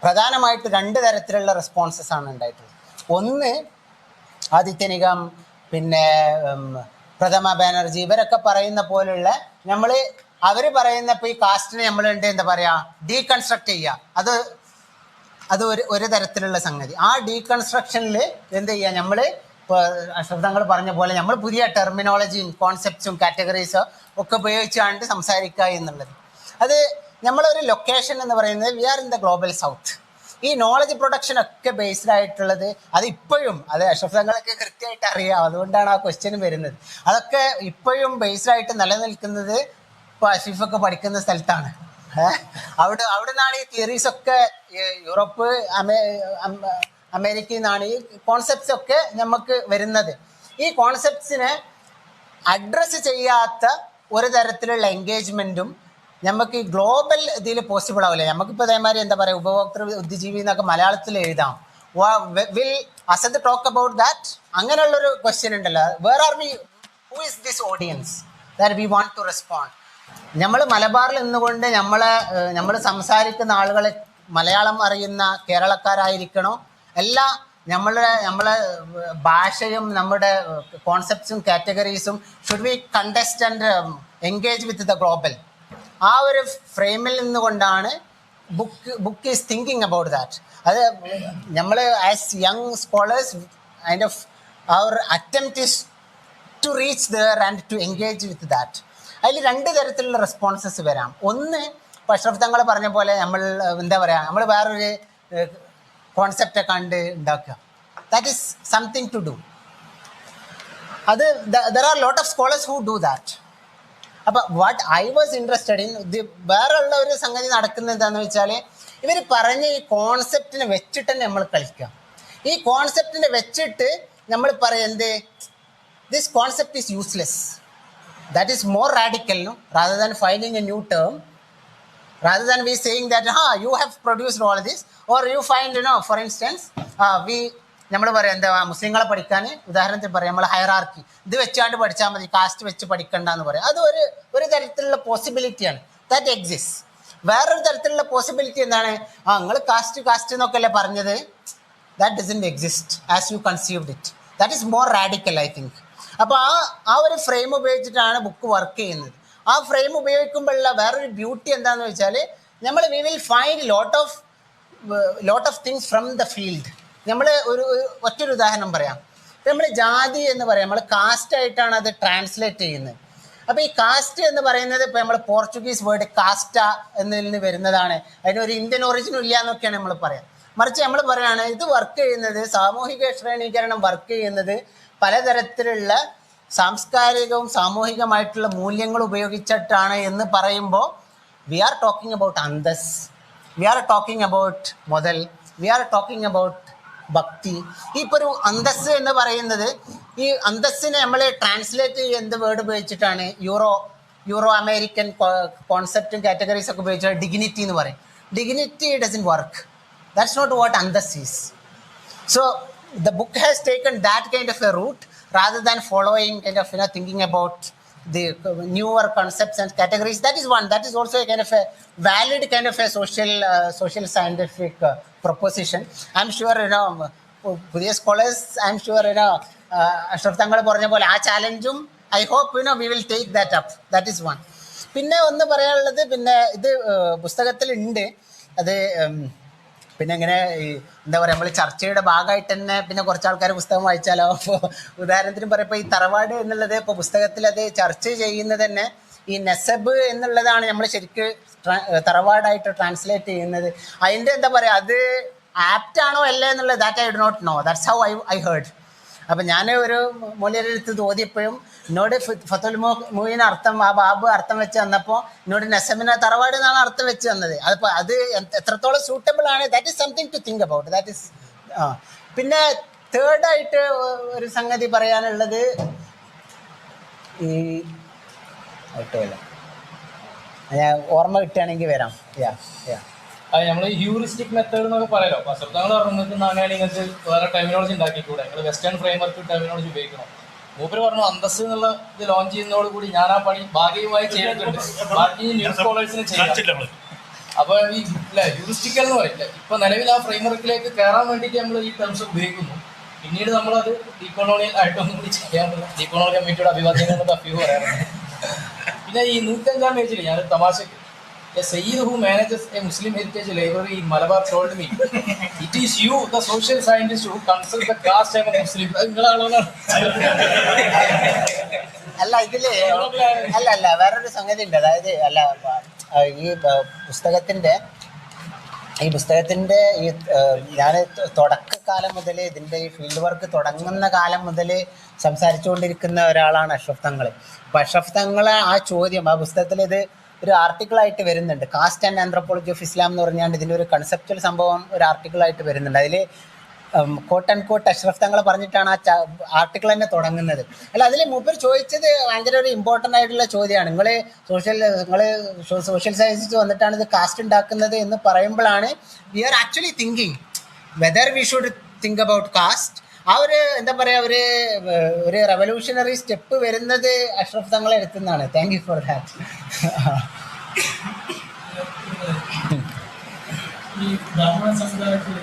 പ്രധാനമായിട്ട് 2 തരത്തിലുള്ള റെസ്പോൺസസ് ആണ് ഉണ്ടായിട്ടുള്ളത്. ഒന്ന്, ആദിത്യനികം, പിന്നെ പ്രഥമ ബാനർജി, ഇവരൊക്കെ പറയുന്ന പോലുള്ള അവർ പറയുന്ന ഇപ്പോൾ ഈ കാസ്റ്റിനെ നമ്മളുണ്ട് എന്താ പറയുക, ഡീകൺസ്ട്രക്ട് ചെയ്യുക. അത് ഒരു തരത്തിലുള്ള സംഗതി. ആ ഡീകൺസ്ട്രക്ഷനിൽ എന്ത് ചെയ്യുക, നമ്മൾ ഇപ്പോൾ ശബ്ദങ്ങൾ പറഞ്ഞ പോലെ നമ്മൾ പുതിയ ടെർമിനോളജിയും കോൺസെപ്റ്റ്സും കാറ്റഗറീസോ ഒക്കെ ഉപയോഗിച്ചാണ്ട് സംസാരിക്കുക എന്നുള്ളത്. അത് നമ്മളൊരു ലൊക്കേഷൻ എന്ന് പറയുന്നത് we are in the global south. ഈ നോളജ് പ്രൊഡക്ഷൻ ഒക്കെ ബേസ്ഡ് ആയിട്ടുള്ളത് അത് ഇപ്പോഴും, അത് അഷ്റഫ്തങ്ങളൊക്കെ കൃത്യമായിട്ട് അറിയാം, അതുകൊണ്ടാണ് ആ ക്വസ്റ്റ്യൻ വരുന്നത്. അതൊക്കെ ഇപ്പോഴും ബേസ്ഡ് ആയിട്ട് നിലനിൽക്കുന്നത് ഇപ്പോൾ അഷീഫൊക്കെ പഠിക്കുന്ന സ്ഥലത്താണ്. അവിടെ നിന്നാണ് ഈ തിയറീസൊക്കെ യൂറോപ്പ്, അമേരിക്കയിൽ നിന്നാണ് ഈ കോൺസെപ്റ്റ്സ് ഒക്കെ നമുക്ക് വരുന്നത്. ഈ കോൺസെപ്റ്റ്സിനെ അഡ്രസ്സ് ചെയ്യാത്ത ഒരു തരത്തിലുള്ള എൻഗേജ്മെൻറ്റും നമുക്ക് ഈ ഗ്ലോബൽ ഇതിൽ പോസിബിൾ ആവില്ല. നമുക്കിപ്പോൾ അതേമാതിരി എന്താ പറയുക, ഉപഭോക്തൃ ബുദ്ധിജീവി എന്നൊക്കെ മലയാളത്തിൽ എഴുതാം. Will Asad talk about that? അങ്ങനെയുള്ളൊരു ക്വസ്റ്റ്യൻ ഉണ്ടല്ലോ, where are we, who is this audience that we want to respond. നമ്മൾ മലബാറിൽ നിന്നുകൊണ്ട് നമ്മൾ സംസാരിക്കുന്ന ആളുകൾ മലയാളം അറിയുന്ന കേരളക്കാരായിരിക്കണോ, അല്ല നമ്മളെ ഭാഷയും നമ്മുടെ കോൺസെപ്റ്റ്സും കാറ്റഗറീസും should we contest and engage with the global? ആ ഒരു ഫ്രെയിമിൽ നിന്നുകൊണ്ടാണ് book is thinking about that. അത് നമ്മൾ as young scholars kind of our attempt is to reach there and to engage with that. അതിൽ 2 തരത്തിലുള്ള റെസ്പോൺസസ് വരാം. ഒന്ന്, ഇപ്പോൾ അഷ്റഫ് തങ്ങൾ പറഞ്ഞ പോലെ നമ്മൾ എന്താ പറയുക, നമ്മൾ വേറൊരു കോൺസെപ്റ്റ് കണ്ട് ഉണ്ടാക്കുക. That is something to do. അത് there are lot of scholars who do that. അപ്പോൾ what I was interested in, വേറെ ഉള്ള ഒരു സംഗതി നടക്കുന്നത് എന്താണെന്ന് വെച്ചാൽ, ഇവർ പറഞ്ഞ ഈ കോൺസെപ്റ്റിനെ വെച്ചിട്ട് തന്നെ നമ്മൾ കളിക്കുക. ഈ കോൺസെപ്റ്റിനെ വെച്ചിട്ട് നമ്മൾ പറയുന്നത് this concept is useless. That is more radical, no? Rather than finding a new term, rather than we saying that you have produced all this, or you find, for instance, നമ്മൾ പറയാം എന്താ, മുസ്ലിങ്ങളെ പഠിക്കാൻ ഉദാഹരണത്തിന് പറയാം, നമ്മൾ ഹയറാർക്കി ഇത് വെച്ചാണ്ട് പഠിച്ചാൽ മതി, കാസ്റ്റ് വെച്ച് പഠിക്കണ്ട എന്ന് പറയാം. അത് ഒരു തരത്തിലുള്ള പോസിബിലിറ്റിയാണ്, ദാറ്റ് എക്സിസ്റ്റ്. വേറൊരു തരത്തിലുള്ള പോസിബിലിറ്റി എന്താണ്, നിങ്ങൾ കാസ്റ്റ് എന്നൊക്കെ അല്ലേ പറഞ്ഞത്, that doesn't exist as you conceived it. That is more radical, I think. അപ്പോൾ ആ ഒരു ഫ്രെയിം ഉപയോഗിച്ചിട്ടാണ് ബുക്ക് വർക്ക് ചെയ്യുന്നത്. ആ ഫ്രെയിം ഉപയോഗിക്കുമ്പോഴുള്ള വേറൊരു ബ്യൂട്ടി എന്താണെന്ന് വെച്ചാൽ, we will find lot of things from the field. നമ്മൾ ഒറ്റൊരു ഉദാഹരണം പറയാം. ഇപ്പം നമ്മൾ ജാതി എന്ന് പറയാം, നമ്മൾ കാസ്റ്റായിട്ടാണ് അത് ട്രാൻസ്ലേറ്റ് ചെയ്യുന്നത്. അപ്പോൾ ഈ കാസ്റ്റ് എന്ന് പറയുന്നത് ഇപ്പോൾ നമ്മൾ പോർച്ചുഗീസ് വേർഡ് കാസ്റ്റ എന്നതിൽ നിന്ന് വരുന്നതാണ്, അതിനൊരു ഇന്ത്യൻ ഒറിജിനും ഇല്ല എന്നൊക്കെയാണ് നമ്മൾ പറയാം. മറിച്ച് നമ്മൾ പറയുകയാണ് ഇത് വർക്ക് ചെയ്യുന്നത്, സാമൂഹിക ശ്രേണീകരണം വർക്ക് ചെയ്യുന്നത് പലതരത്തിലുള്ള സാംസ്കാരികവും സാമൂഹികമായിട്ടുള്ള മൂല്യങ്ങൾ ഉപയോഗിച്ചിട്ടാണ് എന്ന് പറയുമ്പോൾ V are talking about Antas, V are talking about മുതൽ, വി ആർ ടോക്കിംഗ് അബൌട്ട് ഭക്തി. ഈ ഇപ്പോൾ ഒരു അന്തസ് എന്ന് പറയുന്നത്, ഈ അന്തസ്സിനെ നമ്മൾ ട്രാൻസ്ലേറ്റ് ചെയ്യുക എന്ത് വേർഡ് ഉപയോഗിച്ചിട്ടാണ്, യൂറോ അമേരിക്കൻ കോൺസെപ്റ്റും കാറ്റഗറീസൊക്കെ ഉപയോഗിച്ചാൽ ഡിഗ്നിറ്റി എന്ന് പറയും. Dignity doesn't work. That's not what അന്തസ് is. So the book has taken that kind of a route rather than following kind of thinking about the newer concepts and categories. That is one. That is also a kind of a valid kind of a social scientific proposition. I'm sure പുതിയ scholars, I'm sure Ashraf തങ്ങൾ പറഞ്ഞ പോലെ ആ ചാലഞ്ചും I hope we will take that up. That is one. പിന്നെ ഒന്ന് പറയാനുള്ളത്, പിന്നെ ഇത് പുസ്തകത്തിലുണ്ട്, അത് പിന്നെ ഇങ്ങനെ എന്താ പറയുക, നമ്മൾ ചർച്ചയുടെ ഭാഗമായിട്ട് തന്നെ പിന്നെ കുറച്ച് ആൾക്കാർ പുസ്തകം വായിച്ചാലോ. അപ്പോൾ ഉദാഹരണത്തിന് പറയുമ്പോൾ ഈ തറവാട് എന്നുള്ളത് ഇപ്പോൾ പുസ്തകത്തിൽ അത് ചർച്ച ചെയ്യുന്നത് തന്നെ ഈ നെസബ് എന്നുള്ളതാണ് നമ്മൾ ശരിക്ക് തറവാടായിട്ട് ട്രാൻസ്ലേറ്റ് ചെയ്യുന്നത്. അതിൻ്റെ എന്താ പറയുക, അത് ആപ്റ്റാണോ അല്ലേ എന്നുള്ളത് that I do not know. That's how I heard. അപ്പം ഞാൻ ഒരു മൂല്യരെടുത്ത് തോന്നിയപ്പോഴും എന്നോട് ഫത്തുൽ മുഈൻ അർത്ഥം, ആ ബാബ് അർത്ഥം വെച്ച് തന്നപ്പോൾ എന്നോട് നെസമിനെ തറവാട് എന്നാണ് അർത്ഥം വെച്ച് തന്നത്. അതിപ്പോൾ അത് എത്രത്തോളം സൂട്ടബിൾ ആണ്, that is something to think about. That is പിന്നെ തേർഡായിട്ട് ഒരു സംഗതി പറയാനുള്ളത്, ഈ ഞാൻ ഓർമ്മ കിട്ടുകയാണെങ്കിൽ വരാം.
നമ്മൾ ഈ ഹ്യൂറിസ്റ്റിക് മെത്തേഡ് എന്നൊക്കെ പറയാലോ. അപ്പോൾ അശ്രദ്ധാങ്ങൾ പറഞ്ഞു നിങ്ങൾക്ക് അങ്ങനെയാണ് നിങ്ങൾക്ക് വേറെ ടെർമിനോളജി ഉണ്ടാക്കിക്കൂടെ, നിങ്ങൾ വെസ്റ്റേൺ ഫ്രെയിംവർക്ക് ടെർമിനോളജി ഉപയോഗിക്കണം. മൂപ്പര് പറഞ്ഞു അന്തസ് എന്നുള്ള ഇത് ലോഞ്ച് ചെയ്യുന്നതോട് കൂടി ഞാൻ ആ പണി ഭാഗികമായി ചെയ്തിട്ടുണ്ട്, ബാക്കി ന്യൂ സ്കോളേഴ്സിന് ചെയ്യാം. അപ്പോൾ ഈ ഹ്യൂറിസ്റ്റിക്കൽ എന്ന് പറയില്ല, ഇപ്പൊ നിലവിൽ ആ ഫ്രെയിംവർക്കിലേക്ക് കയറാൻ വേണ്ടിയിട്ട് നമ്മൾ ഈ ടേംസ് ഉപയോഗിക്കുന്നു. പിന്നീട് നമ്മളത് ഡീകോളോണിയൽ ആയിട്ടൊന്നും കൂടി ചെയ്യാറുണ്ട്. ഡീകോളോണിയൽ കമ്മിറ്റിയുടെ അഭിവാദ്യങ്ങൾ തഫീവ് പറയാറുണ്ട്. പിന്നെ ഈ 105-ാം പേജിൽ ഞാൻ തമാശക്ക് A Sayyid who manages a Muslim heritage library in Malabar told me, "It is you, the social scientist, who considers the caste among Muslims."
അല്ല ഇതില് അല്ല വേറൊരു സംഗതി ഉണ്ട്. അതായത് ഈ പുസ്തകത്തിന്റെ ഈ ഞാൻ തുടക്കകാലം മുതൽ ഇതിന്റെ ഈ ഫീൽഡ് വർക്ക് തുടങ്ങുന്ന കാലം മുതൽ സംസാരിച്ചുകൊണ്ടിരിക്കുന്ന ഒരാളാണ് അഷ്റഫ് തങ്ങൾ. അപ്പൊ അഷ്റഫ് തങ്ങളെ ആ ചോദ്യം ആ പുസ്തകത്തിൽ ഇത് ഒരു ആർട്ടിക്കിളായിട്ട് വരുന്നുണ്ട്. Caste and anthropology of Islam എന്ന് പറഞ്ഞാൽ ഇതിൻ്റെ ഒരു കൺസെപ്റ്റൽ സംഭവം ഒരു ആർട്ടിക്കിളായിട്ട് വരുന്നുണ്ട്. അതിൽ കോട്ട് ആൻഡ് കോട്ട് അഷ്റഫ് തങ്ങൾ പറഞ്ഞിട്ടാണ് ആ ആർട്ടിക്കിൾ തന്നെ തുടങ്ങുന്നത്. അല്ല, അതിൽ മൂപ്പർ ചോദിച്ചത് ഭയങ്കര ഒരു ഇമ്പോർട്ടൻ്റ് ആയിട്ടുള്ള ചോദ്യമാണ്. നിങ്ങൾ സോഷ്യൽ സയൻസിൽ വന്നിട്ടാണ് ഇത് കാസ്റ്റ് ഉണ്ടാക്കുന്നത് എന്ന് പറയുമ്പോഴാണ് we are actually thinking whether we should think about caste. ആ ഒരു എന്താ പറയുക, ഒരു റെവല്യൂഷണറി സ്റ്റെപ്പ് വരുന്നത് അഷ്റഫ് തങ്ങളെ എടുത്തുന്നതാണ്. Thank you for that.
ഈ ബ്രാഹ്മണ സമുദായത്തിൽ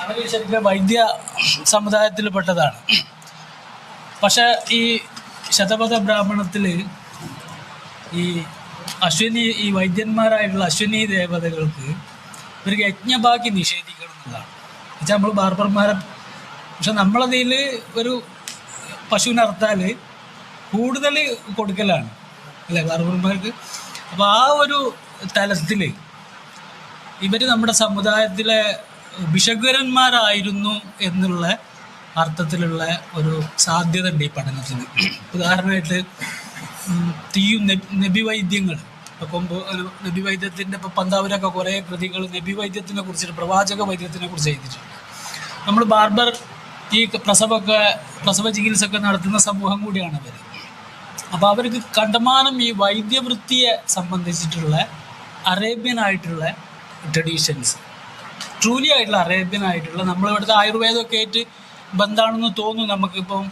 അവർ ശരിക്കും വൈദ്യ സമുദായത്തിൽപ്പെട്ടതാണ്. പക്ഷെ ഈ ശതപഥ ബ്രാഹ്മണത്തിൽ ഈ വൈദ്യന്മാരായിട്ടുള്ള അശ്വിനി ദേവതകൾക്ക് ഒരു യജ്ഞഭാഗ്യം നിഷേധിക്കണം എന്നതാണ്. എന്നുവെച്ചാൽ നമ്മൾ ബാർബർമാരെ, പക്ഷെ നമ്മളതിൽ ഒരു പശുവിനെ അറുത്താൽ കൂടുതൽ കൊടുക്കലാണ് അല്ലേ ബാർബർമാർക്ക്. അപ്പോൾ ആ ഒരു തലത്തിൽ ഇവർ നമ്മുടെ സമുദായത്തിലെ ഭിഷഗ്വരന്മാരായിരുന്നു എന്നുള്ള അർത്ഥത്തിലുള്ള ഒരു സാധ്യത ഉണ്ട് ഈ പഠനത്തിന്. ഉദാഹരണമായിട്ട് നബിവൈദ്യങ്ങൾ, ഇപ്പം നബിവൈദ്യത്തിൻ്റെ ഇപ്പം പന്താവൂരൊക്കെ കുറേ കൃതികൾ നബിവൈദ്യത്തിനെ കുറിച്ചിട്ട്, പ്രവാചക വൈദ്യത്തിനെ കുറിച്ച് എഴുതിയിട്ടുണ്ട്. നമ്മൾ ബാർബർ ഈ പ്രസവ ചികിത്സയൊക്കെ നടത്തുന്ന സമൂഹം കൂടിയാണ് അവർ. അപ്പോൾ അവർക്ക് കണ്ടമാനം ഈ വൈദ്യവൃത്തിയെ സംബന്ധിച്ചിട്ടുള്ള അറേബ്യൻ ആയിട്ടുള്ള ട്രഡീഷൻസ്, ട്രൂലി ആയിട്ടുള്ള അറേബ്യൻ ആയിട്ടുള്ള നമ്മളിവിടുത്തെ ആയുർവേദമൊക്കെ ആയിട്ട് ബന്ധമാണെന്ന് തോന്നുന്നു നമുക്കിപ്പം.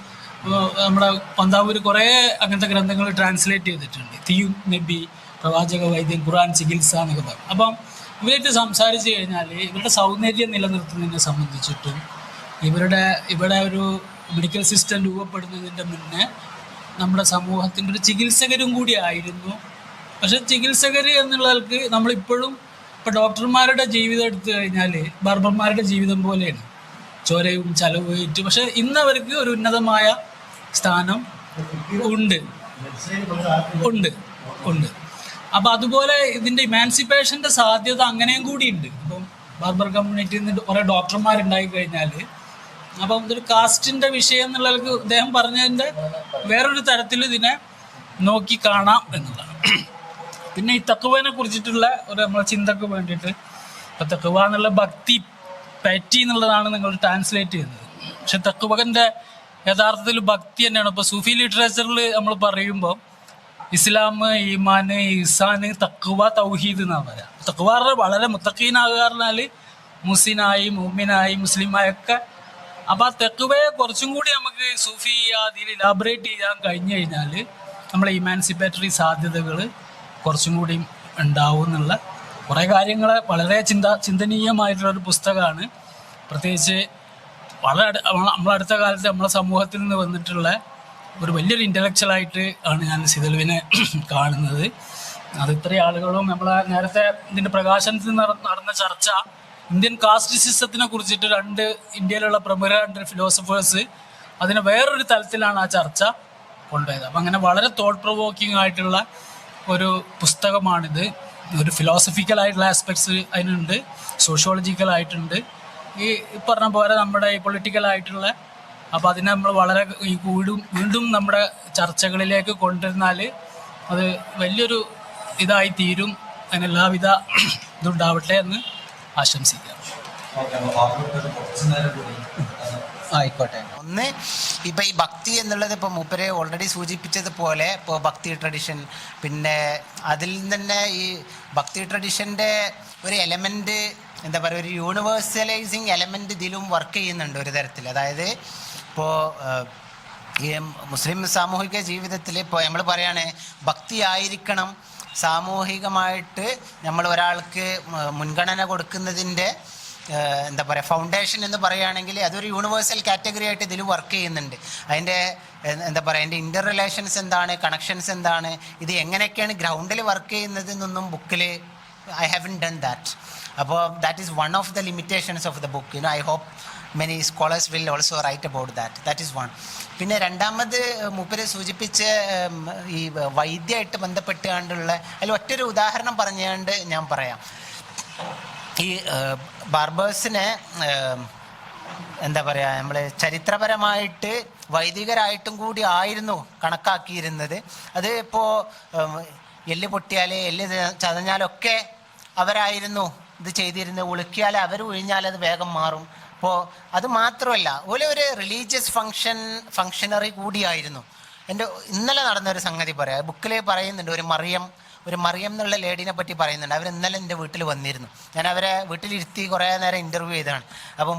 നമ്മുടെ പന്താവൂർ കുറേ അങ്ങനത്തെ ഗ്രന്ഥങ്ങൾ ട്രാൻസ്ലേറ്റ് ചെയ്തിട്ടുണ്ട്. തിയു നബി, പ്രവാചക വൈദ്യം, ഖുർആൻ ചികിത്സ എന്നൊക്കെ പറയും. അപ്പം ഇവരായിട്ട് സംസാരിച്ച് കഴിഞ്ഞാൽ ഇവരുടെ സൗന്ദര്യം നിലനിർത്തുന്നതിനെ സംബന്ധിച്ചിട്ടും ഇവിടെ ഒരു മെഡിക്കൽ സിസ്റ്റം രൂപപ്പെടുന്നതിൻ്റെ മുന്നേ നമ്മുടെ സമൂഹത്തിൻ്റെ ഒരു ചികിത്സകരും കൂടി ആയിരുന്നു. പക്ഷെ ചികിത്സകർ എന്നുള്ളവർക്ക് നമ്മളിപ്പോഴും ഇപ്പോൾ ഡോക്ടർമാരുടെ ജീവിതം എടുത്തു കഴിഞ്ഞാൽ ബാർബർമാരുടെ ജീവിതം പോലെയാണ്, ചോരയും ചലവുമായിട്ട്. പക്ഷെ ഇന്നവർക്ക് ഒരു ഉന്നതമായ സ്ഥാനം ഉണ്ട്. അപ്പം അതുപോലെ ഇതിൻ്റെ ഇമാൻസിപ്പേഷൻ്റെ സാധ്യത അങ്ങനെയും കൂടി ഉണ്ട്. ഇപ്പം ബാർബർ കമ്മ്യൂണിറ്റിയിൽ നിന്ന് കുറേ ഡോക്ടർമാരുണ്ടായി കഴിഞ്ഞാൽ അപ്പം ഇതൊരു കാസ്റ്റിൻ്റെ വിഷയം എന്നുള്ളവർക്ക് അദ്ദേഹം പറഞ്ഞതിൻ്റെ വേറൊരു തരത്തിൽ ഇതിനെ നോക്കി കാണാം എന്നുള്ളതാണ്. പിന്നെ ഈ തഖ്വനെ കുറിച്ചിട്ടുള്ള ഒരു നമ്മളെ ചിന്തക്ക് വേണ്ടിയിട്ട്, ഇപ്പം തഖ്വ എന്നുള്ള ഭക്തി, പാറ്റി എന്നുള്ളതാണ് നിങ്ങൾ ട്രാൻസ്ലേറ്റ് ചെയ്യുന്നത്. പക്ഷെ തഖ്വൻ്റെ യഥാർത്ഥത്തിൽ ഭക്തി തന്നെയാണ്. ഇപ്പോൾ സൂഫി ലിറ്ററേച്ചറിൽ നമ്മൾ പറയുമ്പോൾ ഇസ്ലാം, ഈമാൻ, ഇഹ്സാൻ, തഖ്വ, തൗഹീദ് എന്നാണ് പറയുക. തഖ്വ വളരെ മുത്തഖീനാകുക പറഞ്ഞാൽ മുസ്ലിനായി, മുഅ്മിനായി, മുസ്ലിമായൊക്കെ. അപ്പോൾ ആ തഖ്വയെ കുറച്ചും കൂടി നമുക്ക് സൂഫി അതിൽ ഇലാബറേറ്റ് ചെയ്യാൻ കഴിഞ്ഞു കഴിഞ്ഞാൽ നമ്മളെ ഇമാൻസിപ്പേറ്ററി സാധ്യതകൾ കുറച്ചും കൂടി ഉണ്ടാവും എന്നുള്ള കുറേ കാര്യങ്ങൾ വളരെ ചിന്തനീയമായിട്ടുള്ളൊരു പുസ്തകമാണ്. പ്രത്യേകിച്ച് നമ്മളടുത്ത കാലത്ത് നമ്മളെ സമൂഹത്തിൽ നിന്ന് വന്നിട്ടുള്ള ഒരു വലിയൊരു ഇൻ്റലക്ച്വലായിട്ട് ആണ് ഞാൻ സിദൽവിനെ കാണുന്നത്. അത് ഇത്രയും ആളുകളും നമ്മളെ നേരത്തെ ഇതിൻ്റെ പ്രകാശനത്തിൽ നടന്ന ചർച്ച ഇന്ത്യൻ കാസ്റ്റ് സിസ്റ്റത്തിനെ കുറിച്ചിട്ട് ഇന്ത്യയിലുള്ള പ്രമുഖ 2 ഫിലോസഫേഴ്സ് അതിനെ വേറൊരു തലത്തിലാണ് ആ ചർച്ച കൊണ്ടുപോയത്. അപ്പം അങ്ങനെ വളരെ തോട്ട് പ്രൊവോക്കിംഗ് ആയിട്ടുള്ള ഒരു പുസ്തകമാണിത്. ഒരു ഫിലോസഫിക്കലായിട്ടുള്ള ആസ്പെക്ട്സ് അതിനുണ്ട്, സോഷ്യോളജിക്കലായിട്ടുണ്ട്, ഈ പറഞ്ഞ പോലെ നമ്മുടെ ഈ പൊളിറ്റിക്കലായിട്ടുള്ള. അപ്പോൾ അതിനെ നമ്മൾ വളരെ വീണ്ടും നമ്മുടെ ചർച്ചകളിലേക്ക് കൊണ്ടുവരുന്നാൽ അത് വലിയൊരു ഇതായി തീരും. അതിനെല്ലാവിധ ഇതുണ്ടാവട്ടെ എന്ന് ആശംസിക്കാം.
ആയിക്കോട്ടെ. ഒന്ന് ഇപ്പം ഈ ഭക്തി എന്നുള്ളത് ഇപ്പോൾ മൂപ്പര് ഓൾറെഡി സൂചിപ്പിച്ചതുപോലെ ഇപ്പോൾ ഭക്തി ട്രഡിഷൻ, പിന്നെ അതിൽ തന്നെ ഈ ഭക്തി ട്രഡിഷൻ്റെ ഒരു എലമെൻറ്റ് എന്താ പറയുക, ഒരു യൂണിവേഴ്സലൈസിങ് എലമെൻറ്റ് ഇതിലും വർക്ക് ചെയ്യുന്നുണ്ട് ഒരു തരത്തിൽ. അതായത് ഇപ്പോൾ ഈ മുസ്ലിം സാമൂഹിക ജീവിതത്തിൽ ഇപ്പോൾ നമ്മൾ പറയുകയാണ് ഭക്തി ആയിരിക്കണം സാമൂഹികമായിട്ട് നമ്മൾ ഒരാൾക്ക് മുൻഗണന കൊടുക്കുന്നതിൻ്റെ എന്താ പറയുക ഫൗണ്ടേഷൻ എന്ന് പറയുകയാണെങ്കിൽ അതൊരു യൂണിവേഴ്സൽ കാറ്റഗറി ആയിട്ട് ഇതിൽ വർക്ക് ചെയ്യുന്നുണ്ട്. അതിൻ്റെ എന്താ പറയുക അതിൻ്റെ ഇൻ്റർ റിലേഷൻസ് എന്താണ്, കണക്ഷൻസ് എന്താണ്, ഇത് എങ്ങനെയൊക്കെയാണ് ഗ്രൗണ്ടിൽ വർക്ക് ചെയ്യുന്നത് എന്നൊന്നും ബുക്കിൽ ഐ ഹാവൻ ഡൺ ദാറ്റ്. അപ്പോൾ that is one of the limitations of the book. I hope many scholars will also write about that is one. പിന്നെ രണ്ടാമത് മൂപ്പര് സൂചിപ്പിച്ച ഈ വൈദ്യമായിട്ട് ബന്ധപ്പെട്ടുകൊണ്ടുള്ള അതിൽ ഒറ്റൊരു ഉദാഹരണം പറഞ്ഞുകൊണ്ട് ഞാൻ പറയാം. ഈ ബാർബേഴ്സിനെ എന്താ പറയുക നമ്മൾ ചരിത്രപരമായിട്ട് വൈദികരായിട്ടും കൂടി ആയിരുന്നു കണക്കാക്കിയിരുന്നത്. അത് ഇപ്പോൾ എല്ല് പൊട്ടിയാൽ എല്ല് ചതഞ്ഞാലൊക്കെ അവരായിരുന്നു ഇത് ചെയ്തിരുന്നത്. ഉളുക്കിയാൽ അവർ ഒഴിഞ്ഞാൽ അത് വേഗം മാറും. അപ്പോൾ അത് മാത്രമല്ല ഒരു റിലീജിയസ് ഫങ്ഷണറി കൂടിയായിരുന്നു. എൻ്റെ ഇന്നലെ നടന്നൊരു സംഗതി പറയാം, ബുക്കിൽ പറയുന്നുണ്ട്. ഒരു മറിയം എന്നുള്ള ലേഡീനെ പറ്റി പറയുന്നുണ്ട്. അവർ ഇന്നലെ എൻ്റെ വീട്ടിൽ വന്നിരുന്നു. ഞാൻ അവരെ വീട്ടിലിരുത്തി കുറേ നേരം ഇൻ്റർവ്യൂ ചെയ്തതാണ്. അപ്പോൾ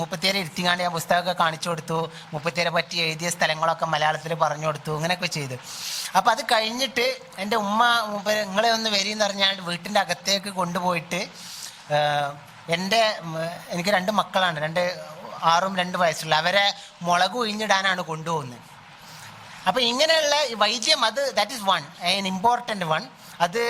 മുപ്പത്തിയേരെ ഇരുത്തിക്കാണ്ട് ഞാൻ പുസ്തകമൊക്കെ കാണിച്ചു കൊടുത്തു, മുപ്പത്തിയേരെ പറ്റി എഴുതിയ സ്ഥലങ്ങളൊക്കെ മലയാളത്തിൽ പറഞ്ഞു കൊടുത്തു, അങ്ങനെയൊക്കെ ചെയ്തു. അപ്പോൾ അത് കഴിഞ്ഞിട്ട് എൻ്റെ നിങ്ങളെ ഒന്ന് വരിയെന്ന് പറഞ്ഞാൽ വീട്ടിൻ്റെ അകത്തേക്ക് കൊണ്ടുപോയിട്ട് എനിക്ക് 2 മക്കളാണ്, 6ഉം 2 വയസ്സുള്ള, അവരെ മുളക് ഒഴിഞ്ഞിടാനാണ് കൊണ്ടുപോകുന്നത്. അപ്പോൾ ഇങ്ങനെയുള്ള വൈദ്യം that is one important one. അത്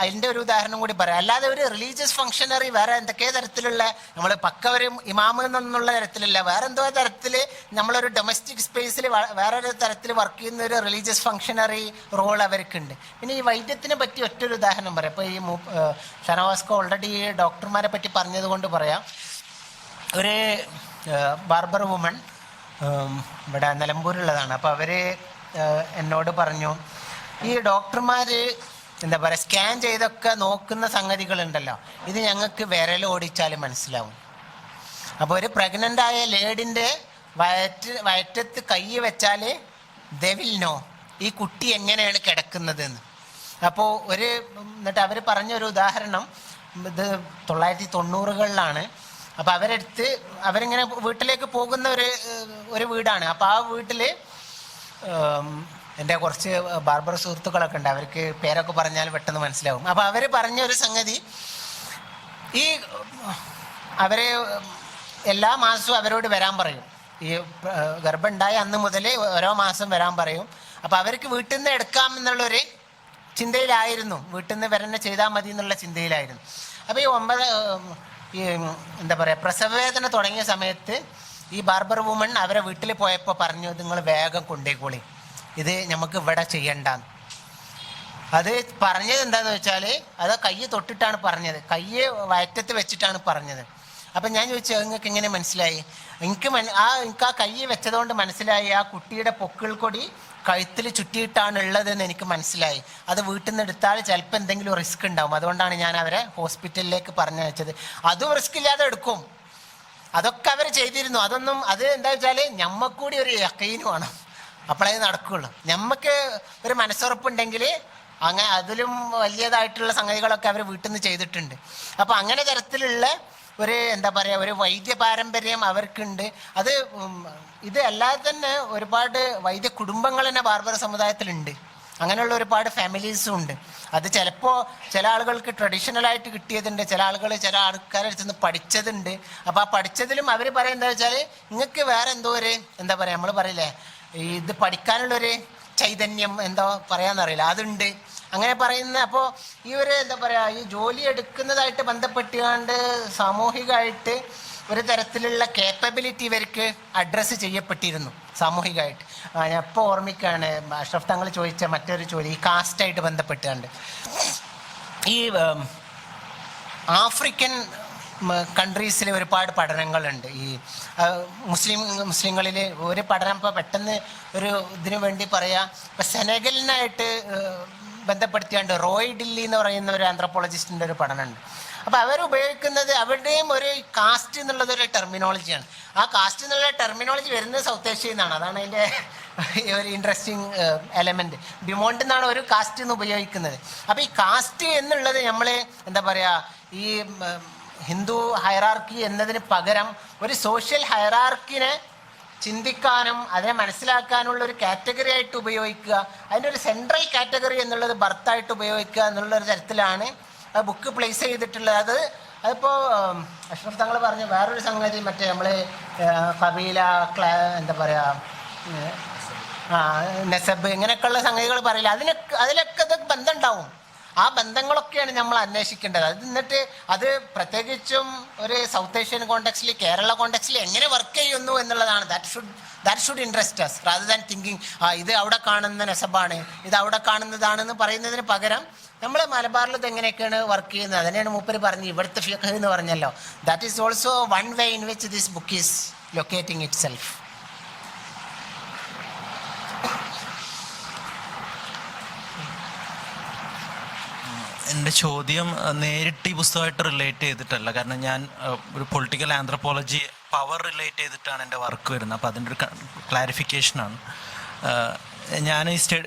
അതിൻ്റെ ഒരു ഉദാഹരണം കൂടി പറയാം. അല്ലാതെ ഒരു റിലീജിയസ് ഫങ്ഷണറി വേറെ എന്തൊക്കെ തരത്തിലുള്ള നമ്മൾ ഒരു ഇമാമ് എന്നുള്ള തരത്തിലല്ല, വേറെ എന്തോ തരത്തിൽ നമ്മളൊരു ഡൊമസ്റ്റിക് സ്പേസിൽ വേറൊരു തരത്തിൽ വർക്ക് ചെയ്യുന്ന ഒരു റിലീജിയസ് ഫങ്ഷണറി റോൾ അവർക്കുണ്ട്. പിന്നെ ഈ വൈദ്യത്തിനെ പറ്റി ഒറ്റൊരു ഉദാഹരണം പറയാം. ഇപ്പോൾ ഈ ഷനവാസ്കോ ഓൾറെഡി ഡോക്ടർമാരെ പറ്റി പറഞ്ഞതുകൊണ്ട് പറയാം. ഒരു ബാർബർ വുമൺ ഇവിടെ നിലമ്പൂരുള്ളതാണ്. അപ്പോൾ അവർ എന്നോട് പറഞ്ഞു, ഈ ഡോക്ടർമാർ എന്താ പറയുക സ്കാൻ ചെയ്തൊക്കെ നോക്കുന്ന സംഗതികളുണ്ടല്ലോ, ഇത് ഞങ്ങൾക്ക് വിരൽ ഓടിച്ചാൽ മനസ്സിലാവും. അപ്പോൾ ഒരു പ്രഗ്നൻ്റ് ആയ ലേഡിൻ്റെ വയറ്റത്ത് കൈ വെച്ചാൽ ദേ വിൽ നോ ഈ കുട്ടി എങ്ങനെയാണ് കിടക്കുന്നതെന്ന്. അപ്പോൾ എന്നിട്ട് അവർ പറഞ്ഞൊരു ഉദാഹരണം, ഇത് 1990കളിലാണ്. അപ്പോൾ അവരിങ്ങനെ വീട്ടിലേക്ക് പോകുന്ന ഒരു വീടാണ്. അപ്പോൾ ആ വീട്ടിൽ എൻ്റെ കുറച്ച് ബാർബർ സുഹൃത്തുക്കളൊക്കെ ഉണ്ട്, അവർക്ക് പേരൊക്കെ പറഞ്ഞാൽ പെട്ടെന്ന് മനസ്സിലാവും. അപ്പോൾ അവർ പറഞ്ഞൊരു സംഗതി, ഈ അവരെ എല്ലാ മാസവും അവരോട് വരാൻ പറയും. ഈ ഗർഭം ഉണ്ടായ അന്ന് മുതൽ ഓരോ മാസം വരാൻ പറയും. അപ്പോൾ അവർക്ക് വീട്ടിൽ നിന്ന് എടുക്കാം എന്നുള്ളൊരു ചിന്തയിലായിരുന്നു, വീട്ടിൽ നിന്ന് വരന്നെ ചെയ്താൽ മതി എന്നുള്ള ചിന്തയിലായിരുന്നു. അപ്പോൾ ഈ എന്താ പറയുക പ്രസവവേദന തുടങ്ങിയ സമയത്ത് ഈ ബാർബർ വുമൺ അവരെ വീട്ടിൽ പോയപ്പോൾ പറഞ്ഞു, നിങ്ങൾ വേഗം കൊണ്ടേക്കോളി, ഇത് നമുക്ക് ഇവിടെ ചെയ്യണ്ടെന്ന്. അത് പറഞ്ഞത് എന്താണെന്ന് വെച്ചാൽ അത് കൈ തൊട്ടിട്ടാണ് പറഞ്ഞത്, കൈ വയറ്റത്ത് വെച്ചിട്ടാണ് പറഞ്ഞത്. അപ്പം ഞാൻ ചോദിച്ചു, നിങ്ങൾക്ക് എങ്ങനെ മനസ്സിലായി? എനിക്ക് ആ കൈ വെച്ചതുകൊണ്ട് മനസ്സിലായി ആ കുട്ടിയുടെ പൊക്കിൾ കൊടി കഴുത്തിൽ ചുറ്റിയിട്ടാണ് ഉള്ളതെന്ന് എനിക്ക് മനസ്സിലായി. അത് വീട്ടിൽ നിന്ന് എടുത്താൽ ചിലപ്പോൾ എന്തെങ്കിലും റിസ്ക് ഉണ്ടാവും, അതുകൊണ്ടാണ് ഞാൻ അവരെ ഹോസ്പിറ്റലിലേക്ക് പറഞ്ഞു വെച്ചത്. അതും റിസ്ക് ഇല്ലാതെ എടുക്കും, അതൊക്കെ അവർ ചെയ്തിരുന്നു. അത് എന്താ വെച്ചാൽ ഞമ്മക്കൂടി ഒരു യക്കീന് വേണം, അപ്പോഴേ നടക്കുകയുള്ളൂ. നമുക്ക് ഒരു മനസ്സുറപ്പുണ്ടെങ്കിൽ അതിലും വലിയതായിട്ടുള്ള സംഗതികളൊക്കെ അവർ വീട്ടിൽ നിന്ന് ചെയ്തിട്ടുണ്ട്. അപ്പോൾ അങ്ങനെ തരത്തിലുള്ള എന്താ പറയുക ഒരു വൈദ്യ പാരമ്പര്യം അവർക്കുണ്ട്. ഇത് അല്ലാതെ തന്നെ ഒരുപാട് വൈദ്യ കുടുംബങ്ങൾ തന്നെ ബാർബർ സമുദായത്തിലുണ്ട്. അങ്ങനെയുള്ള ഒരുപാട് ഫാമിലീസും ഉണ്ട്. അത് ചിലപ്പോൾ ചില ആളുകൾക്ക് ട്രഡീഷണലായിട്ട് കിട്ടിയതുണ്ട്, ചില ആൾക്കാരുടെ അടുത്ത് നിന്ന് പഠിച്ചതുണ്ട്. അപ്പോൾ ആ പഠിച്ചതിലും അവർ പറയുന്നത് വെച്ചാൽ നിങ്ങൾക്ക് വേറെ എന്തോ എന്താ പറയുക നമ്മൾ പറയില്ലേ ഇത് പഠിക്കാനുള്ളൊരു ചൈതന്യം എന്തോ പറയാന്നറിയില്ല, അതുണ്ട് അങ്ങനെ പറയുന്ന. അപ്പോൾ എന്താ പറയുക ഈ ജോലി എടുക്കുന്നതായിട്ട് ബന്ധപ്പെട്ടുകൊണ്ട് സാമൂഹികമായിട്ട് ഒരു തരത്തിലുള്ള കേപ്പബിലിറ്റി ഇവർക്ക് അഡ്രസ്സ് ചെയ്യപ്പെട്ടിരുന്നു സാമൂഹികമായിട്ട്. ഞാൻ ഇപ്പോൾ ഓർമ്മിക്കുകയാണ് അഷ്റഫ് തങ്ങൾ ചോദിച്ച മറ്റൊരു ചോദ്യം ഈ കാസ്റ്റായിട്ട് ബന്ധപ്പെട്ടുകൊണ്ട്. ഈ ആഫ്രിക്കൻ കൺട്രീസിൽ ഒരുപാട് പഠനങ്ങളുണ്ട്. ഈ മുസ്ലിങ്ങളിൽ ഒരു പഠനം ഇപ്പോൾ പെട്ടെന്ന് ഒരു ഇതിനു വേണ്ടി പറയാം, ഇപ്പം സെനഗലിനായിട്ട് ബന്ധപ്പെടുത്തിയാണ്ട് റോയ് ഡില്ലി എന്ന് പറയുന്ന ഒരു ആന്ത്രോപോളജിസ്റ്റിൻ്റെ ഒരു പഠനമുണ്ട്. അപ്പോൾ അവരുപയോഗിക്കുന്നത് അവരുടെയും ഒരു കാസ്റ്റ് എന്നുള്ളതൊരു ടെർമിനോളജിയാണ്. ആ കാസ്റ്റ് എന്നുള്ള ടെർമിനോളജി വരുന്നത് സൗത്ത് ഏഷ്യയിൽ നിന്നാണ്. അതാണ് അതിൻ്റെ ഒരു ഇൻട്രസ്റ്റിംഗ് എലമെൻറ്റ്. ഡിമോണ്ട് എന്നാണ് ഒരു കാസ്റ്റ് എന്ന് ഉപയോഗിക്കുന്നത്. അപ്പോൾ ഈ കാസ്റ്റ് എന്നുള്ളത് നമ്മൾ എന്താ പറയുക, ഈ ഹിന്ദു ഹയറാർക്കി എന്നതിന് പകരം ഒരു സോഷ്യൽ ഹയറാർക്കിനെ ചിന്തിക്കാനും അതിനെ മനസ്സിലാക്കാനുള്ള ഒരു കാറ്റഗറി ആയിട്ട് ഉപയോഗിക്കുക, അതിൻ്റെ ഒരു സെൻട്രൽ കാറ്റഗറി എന്നുള്ളത് ബർത്തായിട്ട് ഉപയോഗിക്കുക എന്നുള്ളൊരു തരത്തിലാണ് ആ ബുക്ക് പ്ലേസ് ചെയ്തിട്ടുള്ളത്. അതിപ്പോൾ അഷ്റഫ് തങ്ങൾ പറഞ്ഞ വേറൊരു സംഗതി, മറ്റേ നമ്മൾ കബീല, എന്താ പറയുക, നെസബ്, ഇങ്ങനെയൊക്കെയുള്ള സംഗതികൾ പറയില്ല, അതിലൊക്കെ അത് ബന്ധം ഉണ്ടാവും. ആ ബന്ധങ്ങളൊക്കെയാണ് നമ്മൾ അന്വേഷിക്കേണ്ടത്. അത് എന്നിട്ട് അത് പ്രത്യേകിച്ചും ഒരു സൗത്ത് ഏഷ്യൻ കോണ്ടെക്സ്റ്റിൽ, കേരള കോണ്ടെക്സ്റ്റിൽ എങ്ങനെ വർക്ക് ചെയ്യുന്നു എന്നുള്ളതാണ്. That should interest us rather than thinking ഇത് അവിടെ കാണുന്ന നെസബാണ്, ഇത് അവിടെ കാണുന്നതാണെന്ന് പറയുന്നതിന് പകരം നമ്മൾ മലബാറിൽ ഇത് എങ്ങനെയൊക്കെയാണ് വർക്ക് ചെയ്യുന്നത്, അതിനെയാണ് മൂപ്പര് പറഞ്ഞ് ഇവിടുത്തെ ഫിഖ് എന്ന് പറഞ്ഞല്ലോ. That is also one way in which this book is locating it self.
എൻ്റെ ചോദ്യം നേരിട്ട് ഈ പുസ്തകമായിട്ട് റിലേറ്റ് ചെയ്തിട്ടല്ല, കാരണം ഞാൻ ഒരു പൊളിറ്റിക്കൽ ആന്ത്രപ്പോളജി പവർ റിലേറ്റ് ചെയ്തിട്ടാണ് എൻ്റെ വർക്ക് വരുന്നത്. അപ്പോൾ അതിൻ്റെ ഒരു ക്ലാരിഫിക്കേഷനാണ്. ഞാൻ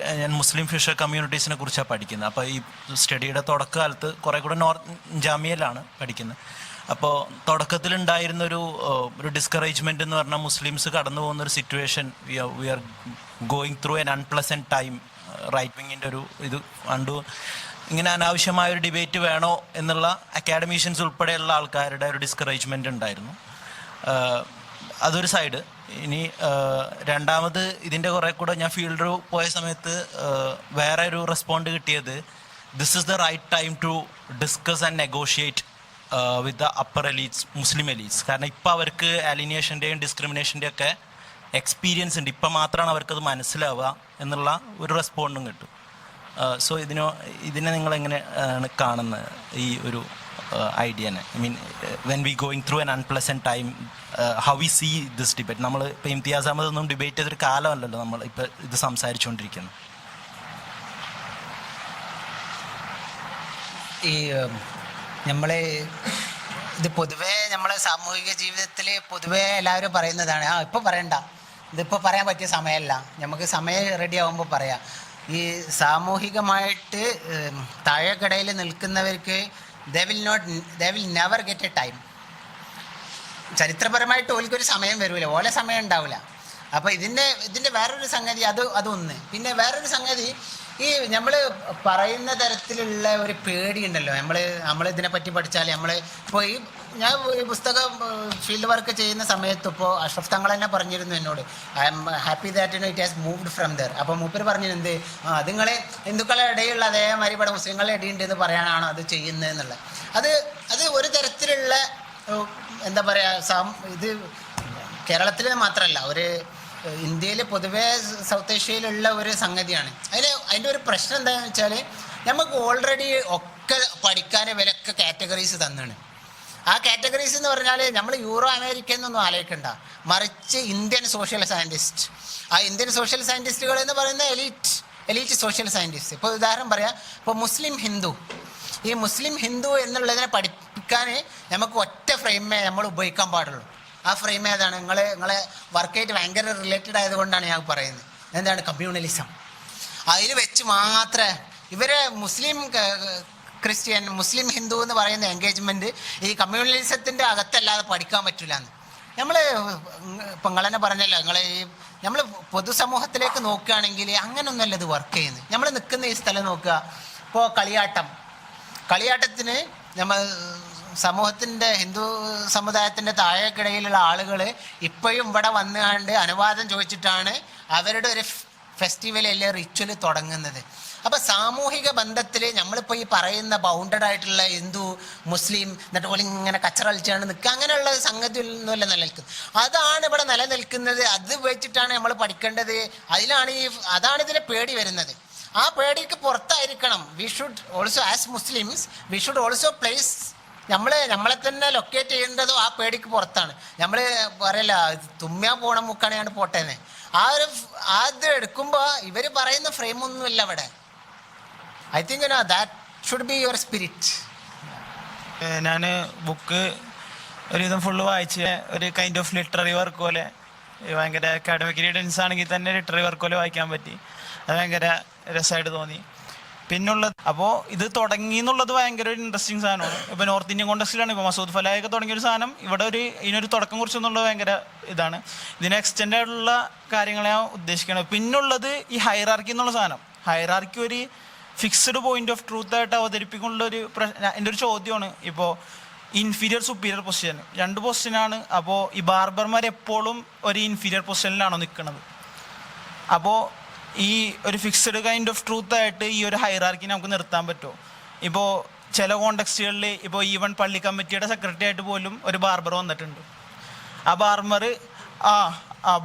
മുസ്ലിം ഫ്യൂച്ചർ കമ്മ്യൂണിറ്റീസിനെ കുറിച്ചാണ് പഠിക്കുന്നത്. അപ്പോൾ ഈ സ്റ്റഡിയുടെ തുടക്കകാലത്ത് കുറേ കൂടെ ജാമിയയിലാണ് പഠിക്കുന്നത്. അപ്പോൾ തുടക്കത്തിലുണ്ടായിരുന്നൊരു ഡിസ്കറേജ്മെൻ്റ് എന്ന് പറഞ്ഞാൽ മുസ്ലിംസ് കടന്നു പോകുന്നൊരു situation, we are going through an unpleasant time, right വിങ്ങിൻ്റെ ഒരു ഇത് കണ്ടു. ഇങ്ങനെ അനാവശ്യമായൊരു ഡിബേറ്റ് വേണോ എന്നുള്ള അക്കാഡമീഷ്യൻസ് ഉൾപ്പെടെയുള്ള ആൾക്കാരുടെ ഒരു ഡിസ്കറേജ്മെൻ്റ് ഉണ്ടായിരുന്നു. അതൊരു സൈഡ്. ഇനി രണ്ടാമത് ഇതിൻ്റെ കുറേ കൂടെ ഞാൻ ഫീൽഡ് പോയ സമയത്ത് വേറെ ഒരു റെസ്പോണ്ട് കിട്ടിയത്, this is the right time to discuss and negotiate with the upper elites, Muslim elites. കാരണം ഇപ്പം അവർക്ക് അലിനിയേഷൻ്റെയും ഡിസ്ക്രിമിനേഷൻ്റെയും ഒക്കെ എക്സ്പീരിയൻസ് ഉണ്ട്. ഇപ്പം മാത്രമാണ് അവർക്കത് മനസ്സിലാവുക എന്നുള്ള ഒരു റെസ്പോണ്ടും കിട്ടും. സോ ഇതിനെ നിങ്ങൾ എങ്ങനെയാണ് കാണുന്നത്, ഈ ഒരു ഐഡിയനെ? I mean when we going through an unpleasant time, how we see this debate? നമ്മൾ ഇപ്പോൾ ഇംതിയാസ് അഹമ്മദ് ഒന്നും ഡിബേറ്റ് ചെയ്തൊരു കാലമല്ലല്ലോ നമ്മൾ ഇപ്പോൾ ഇത് സംസാരിച്ചുകൊണ്ടിരിക്കുന്നത്.
ഈ നമ്മളെ ഇത് പൊതുവേ നമ്മളെ സാമൂഹിക ജീവിതത്തിൽ പൊതുവേ എല്ലാവരും പറയുന്നതാണ്, ഇപ്പോൾ പറയണ്ട, ഇതിപ്പോൾ പറയാൻ പറ്റിയ സമയമല്ല, നമുക്ക് സമയം റെഡി ആകുമ്പോൾ പറയാം. ഈ സാമൂഹികമായിട്ട് താഴെക്കടയിൽ നിൽക്കുന്നവർക്ക് they will never get a time. ചരിത്രപരമായിട്ട് ഓൽക്കൊരു സമയം വരില്ല, ഓലെ സമയം ഉണ്ടാവില്ല. അപ്പോൾ ഇതിൻ്റെ വേറൊരു സംഗതി അതൊന്ന്. പിന്നെ വേറൊരു സംഗതി, ഈ നമ്മൾ പറയുന്ന തരത്തിലുള്ള ഒരു പേടിയുണ്ടല്ലോ. നമ്മൾ ഇതിനെപ്പറ്റി പഠിച്ചാൽ ഇപ്പോൾ ഞാൻ ഈ പുസ്തകം ഫീൽഡ് വർക്ക് ചെയ്യുന്ന സമയത്ത് ഇപ്പോൾ അഷ്റഫ് തങ്ങൾ തന്നെ പറഞ്ഞിരുന്നു എന്നോട്, I am happy that it has moved from there. അപ്പോൾ മൂപ്പര് പറഞ്ഞിരുന്നത്, അതുങ്ങളെ ഹിന്ദുക്കളുടെ ഇടയിലുള്ള അതേമാതിരി ഇവിടെ മുസ്ലിങ്ങളുടെ ഇടയുണ്ട് എന്ന് പറയാനാണോ അത് ചെയ്യുന്നത് എന്നുള്ളത്. അത് ഒരു തരത്തിലുള്ള എന്താ പറയുക, ഇത് കേരളത്തിൽ മാത്രമല്ല, ഒരു ഇന്ത്യയിൽ പൊതുവേ സൗത്ത് ഏഷ്യയിലുള്ള ഒരു സംഗതിയാണ്. അതിൻ്റെ ഒരു പ്രശ്നം എന്താണെന്ന് വെച്ചാൽ, നമുക്ക് ഓൾറെഡി ഒക്കെ പഠിക്കാൻ ഇവരൊക്കെ കാറ്റഗറീസ് തന്നാണ്. ആ കാറ്റഗറീസ് എന്ന് പറഞ്ഞാൽ നമ്മൾ യൂറോ അമേരിക്ക എന്നൊന്നും ആലോചിക്കണ്ട, മറിച്ച് ഇന്ത്യൻ സോഷ്യൽ സയൻറ്റിസ്റ്റ്. ആ ഇന്ത്യൻ സോഷ്യൽ സയൻറ്റിസ്റ്റുകൾ എന്ന് പറയുന്ന എലീറ്റ് സോഷ്യൽ സയൻറ്റിസ്റ്റ്. ഇപ്പോൾ ഉദാഹരണം പറയാം, ഇപ്പോൾ ഈ മുസ്ലിം ഹിന്ദു എന്നുള്ളതിനെ പഠിപ്പിക്കാൻ നമുക്ക് ഒറ്റ ഫ്രെയിമേ നമ്മൾ ഉപയോഗിക്കാൻ പാടുള്ളൂ. ആ ഫ്രെയിം ഏതാണ്? നിങ്ങളെ വർക്കായിട്ട് ഭയങ്കര റിലേറ്റഡ് ആയതുകൊണ്ടാണ് ഞാൻ പറയുന്നത്. എന്താണ്? കമ്മ്യൂണലിസം. അതിൽ വെച്ച് മാത്രമേ ഇവരെ മുസ്ലിം ഹിന്ദു എന്ന് പറയുന്ന എൻഗേജ്മെൻറ്റ് ഈ കമ്മ്യൂണലിസത്തിൻ്റെ അകത്തല്ലാതെ പഠിക്കാൻ പറ്റില്ല എന്ന് ഇപ്പം നിങ്ങൾ തന്നെ പറഞ്ഞല്ലോ. നമ്മൾ പൊതുസമൂഹത്തിലേക്ക് നോക്കുകയാണെങ്കിൽ അങ്ങനെയൊന്നുമല്ല ഇത് വർക്ക് ചെയ്യുന്നത്. നമ്മൾ നിൽക്കുന്ന ഈ സ്ഥലം നോക്കുക. ഇപ്പോൾ കളിയാട്ടത്തിന് നമ്മൾ സമൂഹത്തിൻ്റെ ഹിന്ദു സമുദായത്തിൻ്റെ താഴേക്കിടയിലുള്ള ആളുകൾ ഇപ്പോഴും ഇവിടെ വന്നുകൊണ്ട് അനുവാദം ചോദിച്ചിട്ടാണ് അവരുടെ ഒരു ഫെസ്റ്റിവൽ അല്ലെ റിച്വൽ തുടങ്ങുന്നത്. അപ്പോൾ സാമൂഹിക ബന്ധത്തിൽ നമ്മളിപ്പോൾ ഈ പറയുന്ന ബൗണ്ടഡ് ആയിട്ടുള്ള ഹിന്ദു മുസ്ലിം എന്നിട്ട് പോലെ ഇങ്ങനെ കച്ചറളിച്ചാണ് നിൽക്കുക, അങ്ങനെയുള്ള സംഗതി ഒന്നുമല്ല നിലനിൽക്കുന്നത്. അതാണ് ഇവിടെ നിലനിൽക്കുന്നത്. അത് വെച്ചിട്ടാണ് നമ്മൾ പഠിക്കേണ്ടത്. അതാണ് ഇതിനെ പേടി വരുന്നത്. ആ പേടിക്ക് പുറത്തായിരിക്കണം. We should also as Muslims we should also place നമ്മളെ തന്നെ ലൊക്കേറ്റ് ചെയ്യേണ്ടതും ആ പേടിക്ക് പുറത്താണ്. നമ്മൾ പറയല്ല, തുമ്മ്യാ പോണ മുക്കാണെയാണ് പോട്ടേന്ന്. അത് എടുക്കുമ്പോൾ ഇവർ പറയുന്ന ഫ്രെയിമൊന്നുമില്ല അവിടെ. I think that should be your spirit.
ഞാൻ ബുക്ക് ഒരുവിധം ഫുള്ള് വായിച്ച് ഒരു കൈൻഡ് ഓഫ് ലിറ്റററി വർക്ക് പോലെ, ഭയങ്കര അക്കാഡമിക് റീഡൻസ് ആണെങ്കിൽ തന്നെ ലിറ്റററി വർക്ക് പോലെ വായിക്കാൻ പറ്റി. അത് ഭയങ്കര രസമായിട്ട് തോന്നി. പിന്നുള്ളത് അപ്പോൾ ഇത് തുടങ്ങി എന്നുള്ളത് ഭയങ്കര ഒരു ഇൻട്രസ്റ്റിംഗ് സാധനമാണ്. ഇപ്പോൾ നോർത്ത് ഇന്ത്യൻ കോണ്ടക്സ്റ്റിലാണ് ഇപ്പോൾ മസൂദ് ഫലായൊക്കെ തുടങ്ങിയൊരു സാധനം ഇവിടെ ഇതിനൊരു തുടക്കം കുറിച്ചെന്നുള്ളത് ഭയങ്കര ഇതാണ്. ഇതിന് എക്സ്റ്റെൻഡ് ആയിട്ടുള്ള കാര്യങ്ങളെ ഞാൻ ഉദ്ദേശിക്കുന്നത്. പിന്നുള്ളത് ഈ ഹൈറാർക്കി എന്നുള്ള സാധനം. ഹൈറാർക്കി ഒരു ഫിക്സ്ഡ് പോയിന്റ് ഓഫ് ട്രൂത്ത് ആയിട്ട് അവതരിപ്പിക്കാനുള്ള എൻ്റെ ഒരു ചോദ്യമാണ്. ഇപ്പോൾ ഇൻഫീരിയർ സുപ്പീരിയർ പൊസിഷൻ, 2 പൊസിഷനാണ്. അപ്പോൾ ഈ ബാർബർമാർ എപ്പോഴും ഒരു ഇൻഫീരിയർ പൊസിഷനിലാണോ നിൽക്കുന്നത്? അപ്പോൾ ഈ ഒരു ഫിക്സ്ഡ് കൈൻഡ് ഓഫ് ട്രൂത്ത് ആയിട്ട് ഈ ഒരു ഹൈറാർക്കി നമുക്ക് നിർത്താൻ പറ്റുമോ? ഇപ്പോൾ ചില കോണ്ടെക്സ്റ്റുകളിൽ ഇപ്പോൾ ഈവൻ പള്ളി കമ്മിറ്റിയുടെ സെക്രട്ടറി ആയിട്ട് പോലും ഒരു ബാർബർ വന്നിട്ടുണ്ട്. ആ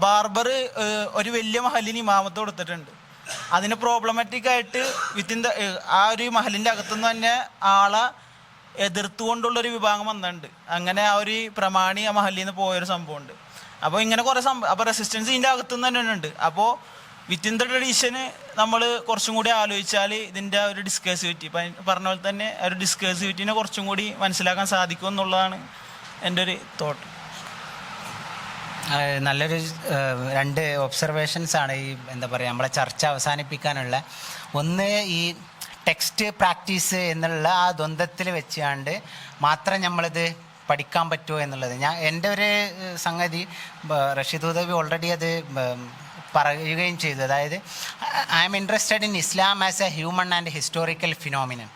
ബാർബർ ഒരു വലിയ മഹലിന് ഇമാമത്ത് കൊടുത്തിട്ടുണ്ട്. അതിന് പ്രോബ്ലമാറ്റിക് ആയിട്ട് ആ ഒരു മഹലിൻ്റെ അകത്തുനിന്ന് തന്നെ ആളെ എതിർത്തുകൊണ്ടുള്ളൊരു വിഭാഗം വന്നിട്ടുണ്ട്. അങ്ങനെ ആ ഒരു പ്രമാണി ആ മഹലിൽ നിന്ന് പോയൊരു സംഭവമുണ്ട്. അപ്പോൾ ഇങ്ങനെ കുറേ അപ്പോൾ റെസിസ്റ്റൻസ് ഇതിൻ്റെ അകത്തുനിന്ന് തന്നെ ഉണ്ട്. അപ്പോൾ വിത്തിൻ ദ ട്രഡീഷന് നമ്മൾ കുറച്ചും കൂടി ആലോചിച്ചാൽ ഇതിൻ്റെ ആ ഒരു ഡിസ്കേഴ്സിവിറ്റി, പറഞ്ഞ പോലെ തന്നെ ആ ഒരു ഡിസ്കേഴ്സിവിറ്റിനെ കുറച്ചും കൂടി മനസ്സിലാക്കാൻ സാധിക്കും എന്നുള്ളതാണ് എൻ്റെ ഒരു തോട്ട്.
നല്ലൊരു 2 ഒബ്സർവേഷൻസ് ആണ് ഈ എന്താ പറയുക നമ്മളെ ചർച്ച അവസാനിപ്പിക്കാനുള്ള. ഒന്ന്, ഈ ടെക്സ്റ്റ് പ്രാക്ടീസ് എന്നുള്ള ആ ദ്വന്ദ്വത്തിൽ വെച്ചാണ്ട് മാത്രം നമ്മളിത് പഠിക്കാൻ പറ്റുമോ എന്നുള്ളത്. എൻ്റെ ഒരു സംഗതി റഷീദ് ഉദവി ഓൾറെഡി അത് പറയുകയും ചെയ്തു. അതായത് I am interested in Islam as a human and historical phenomenon.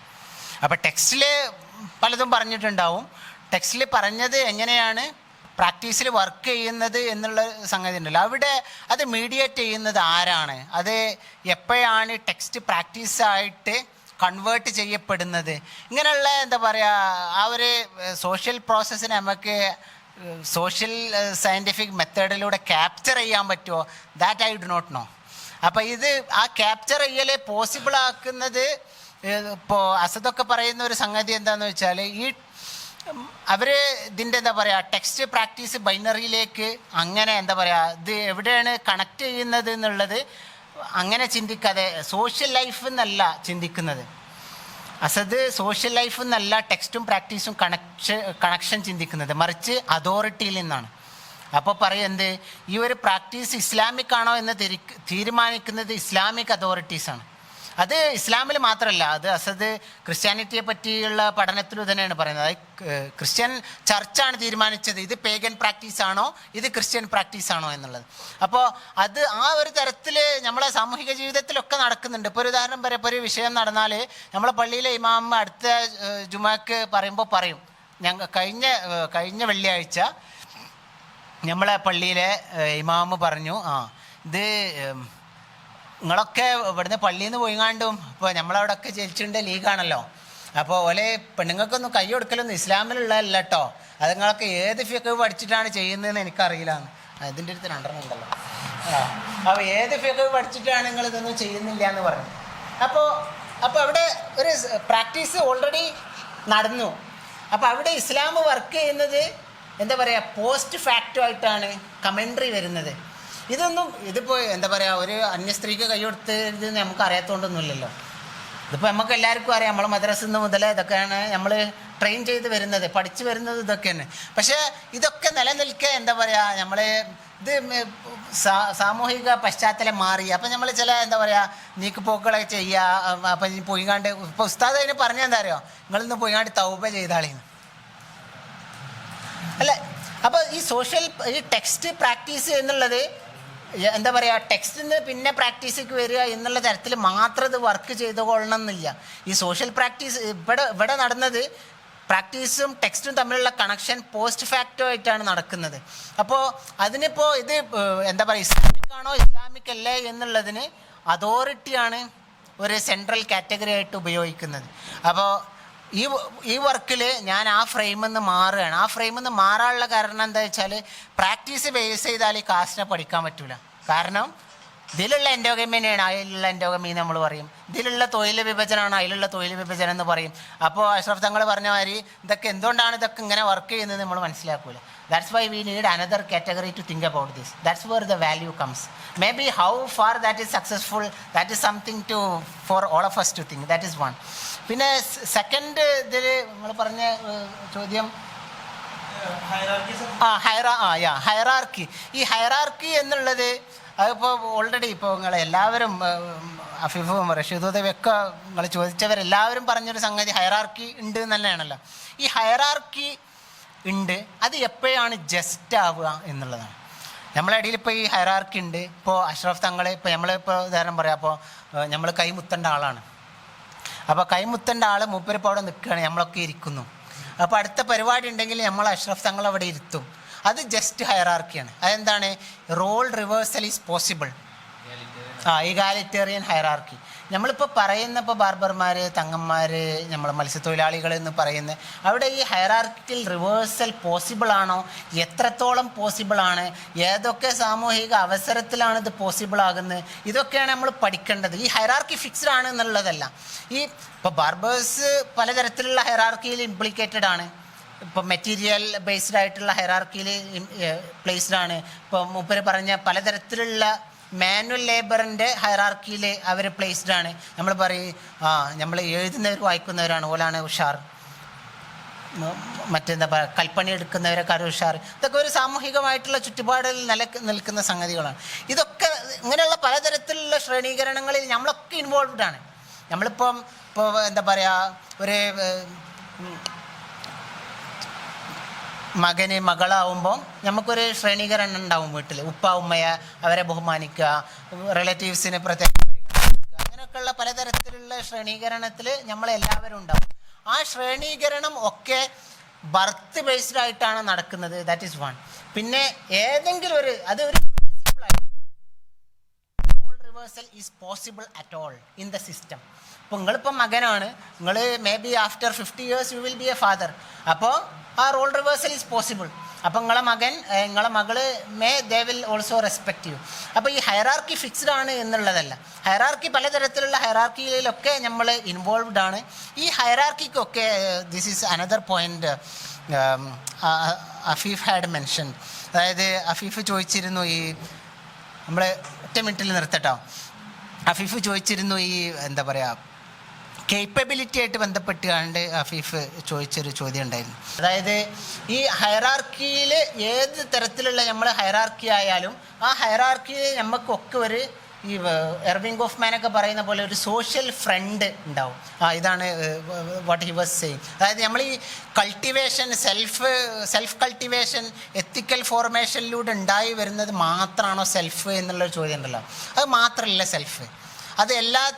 അപ്പോൾ ടെക്സ്റ്റിൽ പലതും പറഞ്ഞിട്ടുണ്ടാവും. ടെക്സ്റ്റിൽ പറഞ്ഞത് എങ്ങനെയാണ് പ്രാക്ടീസിൽ വർക്ക് ചെയ്യുന്നത് എന്നുള്ള സംഗതി ഉണ്ടല്ലോ. അവിടെ അത് മീഡിയേറ്റ് ചെയ്യുന്നത് ആരാണ്? അത് എപ്പോഴാണ് ടെക്സ്റ്റ് പ്രാക്ടീസായിട്ട് കൺവേർട്ട് ചെയ്യപ്പെടുന്നത്? ഇങ്ങനെയുള്ള എന്താ പറയുക ആ ഒരു സോഷ്യൽ പ്രോസസ്സിനെ നമുക്ക് സോഷ്യൽ സയൻറ്റിഫിക് മെത്തേഡിലൂടെ ക്യാപ്ചർ ചെയ്യാൻ പറ്റുമോ? That I do not know. അപ്പോൾ ഇത് ആ ക്യാപ്ചർ ചെയ്യൽ പോസിബിൾ ആക്കുന്നത് ഇപ്പോൾ അസദൊക്കെ പറയുന്ന ഒരു സംഗതി എന്താണെന്ന് വെച്ചാൽ ഈ അവർ ഇതിൻ്റെ എന്താ പറയുക ടെക്സ്റ്റ് പ്രാക്ടീസ് ബൈനറിയിലേക്ക് അങ്ങനെ എന്താ പറയുക ഇത് എവിടെയാണ് കണക്ട് ചെയ്യുന്നത് എന്നുള്ളത് അങ്ങനെ ചിന്തിക്കാതെ സോഷ്യൽ ലൈഫ് എന്നല്ല ചിന്തിക്കുന്നത്. അസദ് സോഷ്യൽ ലൈഫ് എന്നല്ല ടെക്സ്റ്റും പ്രാക്ടീസും കണക്ഷൻ ചിന്തിക്കുന്നത്, മറിച്ച് അതോറിറ്റിയിൽ നിന്നാണ്. അപ്പോൾ പറയുന്നത് ഈ ഒരു പ്രാക്ടീസ് ഇസ്ലാമിക് ആണോ എന്ന് തീരുമാനിക്കുന്നത് ഇസ്ലാമിക് അതോറിറ്റീസാണ്. അത് ഇസ്ലാമിൽ മാത്രമല്ല, അത് അസദ് ക്രിസ്ത്യാനിറ്റിയെ പറ്റിയുള്ള പഠനത്തിലും തന്നെയാണ് പറയുന്നത്. അത് ക്രിസ്ത്യൻ ചർച്ചാണ് തീരുമാനിച്ചത് ഇത് പേഗൻ പ്രാക്ടീസാണോ ഇത് ക്രിസ്ത്യൻ പ്രാക്ടീസാണോ എന്നുള്ളത്. അപ്പോൾ അത് ആ ഒരു തരത്തിൽ നമ്മളെ സാമൂഹിക ജീവിതത്തിലൊക്കെ നടക്കുന്നുണ്ട്. ഇപ്പോൾ ഒരു ഉദാഹരണം പറയാം, ഇപ്പോൾ ഒരു വിഷയം നടന്നാൽ നമ്മളെ പള്ളിയിലെ ഇമാം അടുത്ത ജുമാക്ക് പറയുമ്പോൾ പറയും, കഴിഞ്ഞ വെള്ളിയാഴ്ച നമ്മളെ പള്ളിയിലെ ഇമാമ് പറഞ്ഞു, ഇത് നിങ്ങളൊക്കെ ഇവിടുന്ന് പള്ളിയിൽ നിന്ന് പോയിങ്ങാണ്ടും ഇപ്പോൾ നമ്മളവിടെയൊക്കെ ജയിച്ചിട്ടുണ്ട് ലീഗാണല്ലോ, അപ്പോൾ ഓലെ പെണ്ണുങ്ങൾക്കൊന്നും കൈ കൊടുക്കലൊന്നും ഇസ്ലാമിലുള്ളതല്ല കേട്ടോ, അത് നിങ്ങളൊക്കെ ഏത് ഫിഖ് പഠിച്ചിട്ടാണ് ചെയ്യുന്നതെന്ന് എനിക്കറിയില്ലാന്ന്. ഇതിൻ്റെ അടുത്ത് 2 ഉണ്ടല്ലോ. അപ്പോൾ ഏത് ഫിഖ് പഠിച്ചിട്ടാണ് നിങ്ങളിതൊന്നും ചെയ്യുന്നില്ല എന്ന് പറഞ്ഞു. അപ്പോൾ അവിടെ ഒരു പ്രാക്ടീസ് ഓൾറെഡി നടന്നു. അപ്പോൾ അവിടെ ഇസ്ലാം വർക്ക് ചെയ്യുന്നത് എന്താ പറയുക പോസ്റ്റ് ഫാക്റ്റുമായിട്ടാണ് കമൻട്രി വരുന്നത്. ഇതിപ്പോൾ എന്താ പറയുക ഒരു അന്യ സ്ത്രീക്ക് കൈ കൊടുത്തത് നമുക്ക് അറിയാത്തതുകൊണ്ടൊന്നുമില്ലല്ലോ. ഇതിപ്പോൾ നമുക്ക് എല്ലാവർക്കും അറിയാം, നമ്മൾ മദ്രസയിൽ നിന്ന് മുതലേ ഇതൊക്കെയാണ് നമ്മൾ ട്രെയിൻ ചെയ്ത് വരുന്നത്, പഠിച്ചു വരുന്നത് ഇതൊക്കെ തന്നെ. പക്ഷേ ഇതൊക്കെ നിലനിൽക്കുക എന്താ പറയുക നമ്മൾ ഇത് സാമൂഹിക പശ്ചാത്തലം മാറി. അപ്പം നമ്മൾ ചില എന്താ പറയുക നീക്കുപോക്കുകളൊക്കെ ചെയ്യുക. അപ്പം പോയിങ്ങാണ്ട് ഇപ്പോൾ ഉസ്താദ് അതിന് പറഞ്ഞാൽ എന്താ അറിയോ, നിങ്ങളിന്ന് പോയിങ്ങാണ്ട് തൗബ ചെയ്താളിന്ന് അല്ലേ. അപ്പോൾ ഈ ടെക്സ്റ്റ് പ്രാക്ടീസ് എന്നുള്ളത് എന്താ പറയുക ടെക്സ്റ്റിൽ നിന്ന് പിന്നെ പ്രാക്ടീസിലേക്ക് വരിക എന്നുള്ള തരത്തിൽ മാത്രം ഇത് വർക്ക് ചെയ്തുകൊള്ളണം എന്നില്ല. ഈ സോഷ്യൽ പ്രാക്ടീസ് ഇവിടെ നടന്നത് പ്രാക്ടീസും ടെക്സ്റ്റും തമ്മിലുള്ള കണക്ഷൻ പോസ്റ്റ് ഫാക്റ്റോ ആയിട്ടാണ് നടക്കുന്നത്. അപ്പോൾ അതിനിപ്പോൾ ഇത് എന്താ പറയുക ഇസ്ലാമിക് ആണോ ഇസ്ലാമിക് അല്ലേ എന്നുള്ളതിന് അതോറിറ്റിയാണ് ഒരു സെൻട്രൽ കാറ്റഗറി ആയിട്ട് ഉപയോഗിക്കുന്നത്. അപ്പോൾ ഈ വർക്കിൽ ഞാൻ ആ ഫ്രെയിമിൽ നിന്ന് മാറുകയാണ്. ആ ഫ്രെയിമിൽ നിന്ന് മാറാനുള്ള കാരണം എന്താ വെച്ചാൽ പ്രാക്ടീസ് ബേസ് ചെയ്താൽ ഈ കാസ്റ്റിനെ പഠിക്കാൻ പറ്റില്ല. കാരണം ഇതിലുള്ള എൻഡോഗമി തന്നെയാണ് അതിലുള്ള എൻഡോഗമി നമ്മൾ പറയും, ഇതിലുള്ള തൊഴിൽ വിഭജനമാണ് അതിലുള്ള തൊഴിൽ വിഭജനം എന്ന് പറയും. അപ്പോൾ അഷ്റഫ് തങ്ങൾ പറഞ്ഞ മാതിരി ഇതൊക്കെ എന്തുകൊണ്ടാണ് ഇതൊക്കെ ഇങ്ങനെ വർക്ക് ചെയ്യുന്നത് നമ്മൾ മനസ്സിലാക്കൂല. That's why we need another category to think about this. That's where the value comes. Maybe how far that is successful, that is something to for all of us to think. That is one. പിന്നെ second ഇതിൽ നിങ്ങൾ പറഞ്ഞ ചോദ്യം hierarchy. ഈ hierarchy എന്നുള്ളത് അതിപ്പോൾ already ഇപ്പോൾ നിങ്ങളെല്ലാവരും അഫീഫും റഷീദുദയൊക്കെ നിങ്ങൾ ചോദിച്ചവരെല്ലാവരും പറഞ്ഞൊരു സംഗതി ഹൈറാർക്കി ഉണ്ട് എന്ന് തന്നെയാണല്ലോ. ഈ ഹൈറാർക്കി ഉണ്ട്, അത് എപ്പോഴാണ് ജസ്റ്റ് ആവുക എന്നുള്ളതാണ്. നമ്മളെ ഇടയിൽ ഇപ്പോൾ ഈ ഹൈറാർക്കി ഉണ്ട്. ഇപ്പോൾ അഷ്റഫ് തങ്ങൾ, ഇപ്പോൾ നമ്മളിപ്പോൾ ഉദാഹരണം പറയാം, അപ്പോൾ നമ്മൾ കൈമുത്തേണ്ട ആളാണ്. അപ്പോൾ കൈമുത്തേണ്ട ആൾ മൂപ്പരിപ്പോൾ അവിടെ നിൽക്കുകയാണ്, നമ്മളൊക്കെ ഇരിക്കുന്നു. അപ്പോൾ അടുത്ത പരിപാടി ഉണ്ടെങ്കിൽ നമ്മൾ അഷ്റഫ് തങ്ങൾ അവിടെ ഇരുത്തും. അത് ജസ്റ്റ് ഹൈറാർക്കിയാണ്. അതെന്താണ്? Role reversal is possible. Egalitarian hierarchy. നമ്മളിപ്പോൾ പറയുന്ന ഇപ്പോൾ ബാർബർമാർ, തങ്ങന്മാർ, നമ്മൾ മത്സ്യത്തൊഴിലാളികൾ എന്ന് പറയുന്ന അവിടെ ഈ ഹൈറാർക്കിക്കൽ റിവേഴ്സൽ പോസിബിൾ ആണോ, എത്രത്തോളം പോസിബിൾ ആണ്, ഏതൊക്കെ സാമൂഹിക അവസരത്തിലാണ് ഇത് പോസിബിൾ ആകുന്നത്, ഇതൊക്കെയാണ് നമ്മൾ പഠിക്കേണ്ടത്. ഈ ഹൈറാർക്കി ഫിക്സ്ഡ് ആണ് എന്നുള്ളതല്ല. ഈ ഇപ്പോൾ ബാർബേഴ്സ് പലതരത്തിലുള്ള ഹൈറാർക്കിയിൽ ഇംപ്ലിക്കേറ്റഡ് ആണ്. ഇപ്പോൾ മെറ്റീരിയൽ ബേസ്ഡ് ആയിട്ടുള്ള ഹൈറാർക്കിയിൽ പ്ലേസ്ഡ് ആണ്. ഇപ്പോൾ മൂപ്പര് പറഞ്ഞ പലതരത്തിലുള്ള മാനുവൽ ലേബറിൻ്റെ ഹൈറാർക്കിയിൽ അവർ പ്ലേസ്ഡ് ആണ്. നമ്മൾ പറയും നമ്മൾ എഴുതുന്നവർ വായിക്കുന്നവരാണ്, ഓലാണ് ഉഷാർ, മറ്റെന്താ പറയുക കൽപ്പണി എടുക്കുന്നവരൊക്കെ ഉഷാർ. ഇതൊക്കെ ഒരു സാമൂഹികമായിട്ടുള്ള ചുറ്റുപാടിൽ നിൽക്കുന്ന സംഗതികളാണ്. ഇതൊക്കെ ഇങ്ങനെയുള്ള പലതരത്തിലുള്ള ശ്രേണീകരണങ്ങളിൽ നമ്മളൊക്കെ ഇൻവോൾവ്ഡ് ആണ്. നമ്മളിപ്പോൾ എന്താ പറയുക, ഒരു മകന് മകളാവുമ്പോൾ നമുക്കൊരു ശ്രേണീകരണം ഉണ്ടാവും വീട്ടിൽ. ഉപ്പ ഉമ്മയെ അവരെ ബഹുമാനിക്കുക, റിലേറ്റീവ്സിന് പ്രത്യേക പരിഗണന കൊടുക്കുക, അങ്ങനെയൊക്കെയുള്ള പലതരത്തിലുള്ള ശ്രേണീകരണത്തിൽ നമ്മളെല്ലാവരും ഉണ്ടാവും. ആ ശ്രേണീകരണം ഒക്കെ ബർത്ത് ബേസ്ഡ് ആയിട്ടാണ് നടക്കുന്നത്. That is one. പിന്നെ ഏതെങ്കിലും ഒരു പ്രിൻസിപ്പിളായി role reversal is possible at all in the system. ഇപ്പോൾ നിങ്ങളിപ്പോൾ മകനാണ്, നിങ്ങൾ maybe after 50 years you will be a father. അപ്പോൾ ആ റോൾ റിവേഴ്സൽ ഈസ് പോസിബിൾ. അപ്പോൾ നിങ്ങളെ മകൻ നിങ്ങളെ മകൾ they will also respect you. അപ്പോൾ ഈ ഹൈറാർക്കി ഫിക്സ്ഡ് ആണ് എന്നുള്ളതല്ല. ഹൈറാർക്കി പലതരത്തിലുള്ള ഹൈറാർക്കിയിലൊക്കെ നമ്മൾ ഇൻവോൾവ്ഡ് ആണ്. ഈ ഹൈറാർക്കിക്കൊക്കെ this is another point Afeef had mention. അതായത് അഫീഫ് ചോദിച്ചിരുന്നു, ഈ നമ്മൾ ഒറ്റ മിനിറ്റിൽ നിർത്തട്ടോ. അഫീഫ് ചോദിച്ചിരുന്നു ഈ എന്താ പറയുക കേപ്പബിലിറ്റി ആയിട്ട് ബന്ധപ്പെട്ടുകൊണ്ട് അഫീഫ് ചോദിച്ചൊരു ചോദ്യം ഉണ്ടായിരുന്നു. അതായത് ഈ ഹൈറാർക്കിയിൽ ഏത് തരത്തിലുള്ള നമ്മൾ ഹൈറാർക്കി ആയാലും ആ ഹൈറാർക്കിയിൽ നമുക്കൊക്കെ ഒരു ഈ എർവിംഗ് ഗോഫ്മാനൊക്കെ പറയുന്ന പോലെ ഒരു സോഷ്യൽ ഫ്രണ്ട് ഉണ്ടാവും. ഇതാണ് വാട്ട് ഹി വാസ് സെയിങ്. അതായത് നമ്മൾ ഈ കൾട്ടിവേഷൻ, സെൽഫ് കൾട്ടിവേഷൻ, എത്തിക്കൽ ഫോർമേഷനിലൂടെ ഉണ്ടായി വരുന്നത് മാത്രമാണോ സെൽഫ് എന്നുള്ളൊരു ചോദ്യം ഉണ്ടല്ലോ. അത് മാത്രമല്ല സെൽഫ്. അത്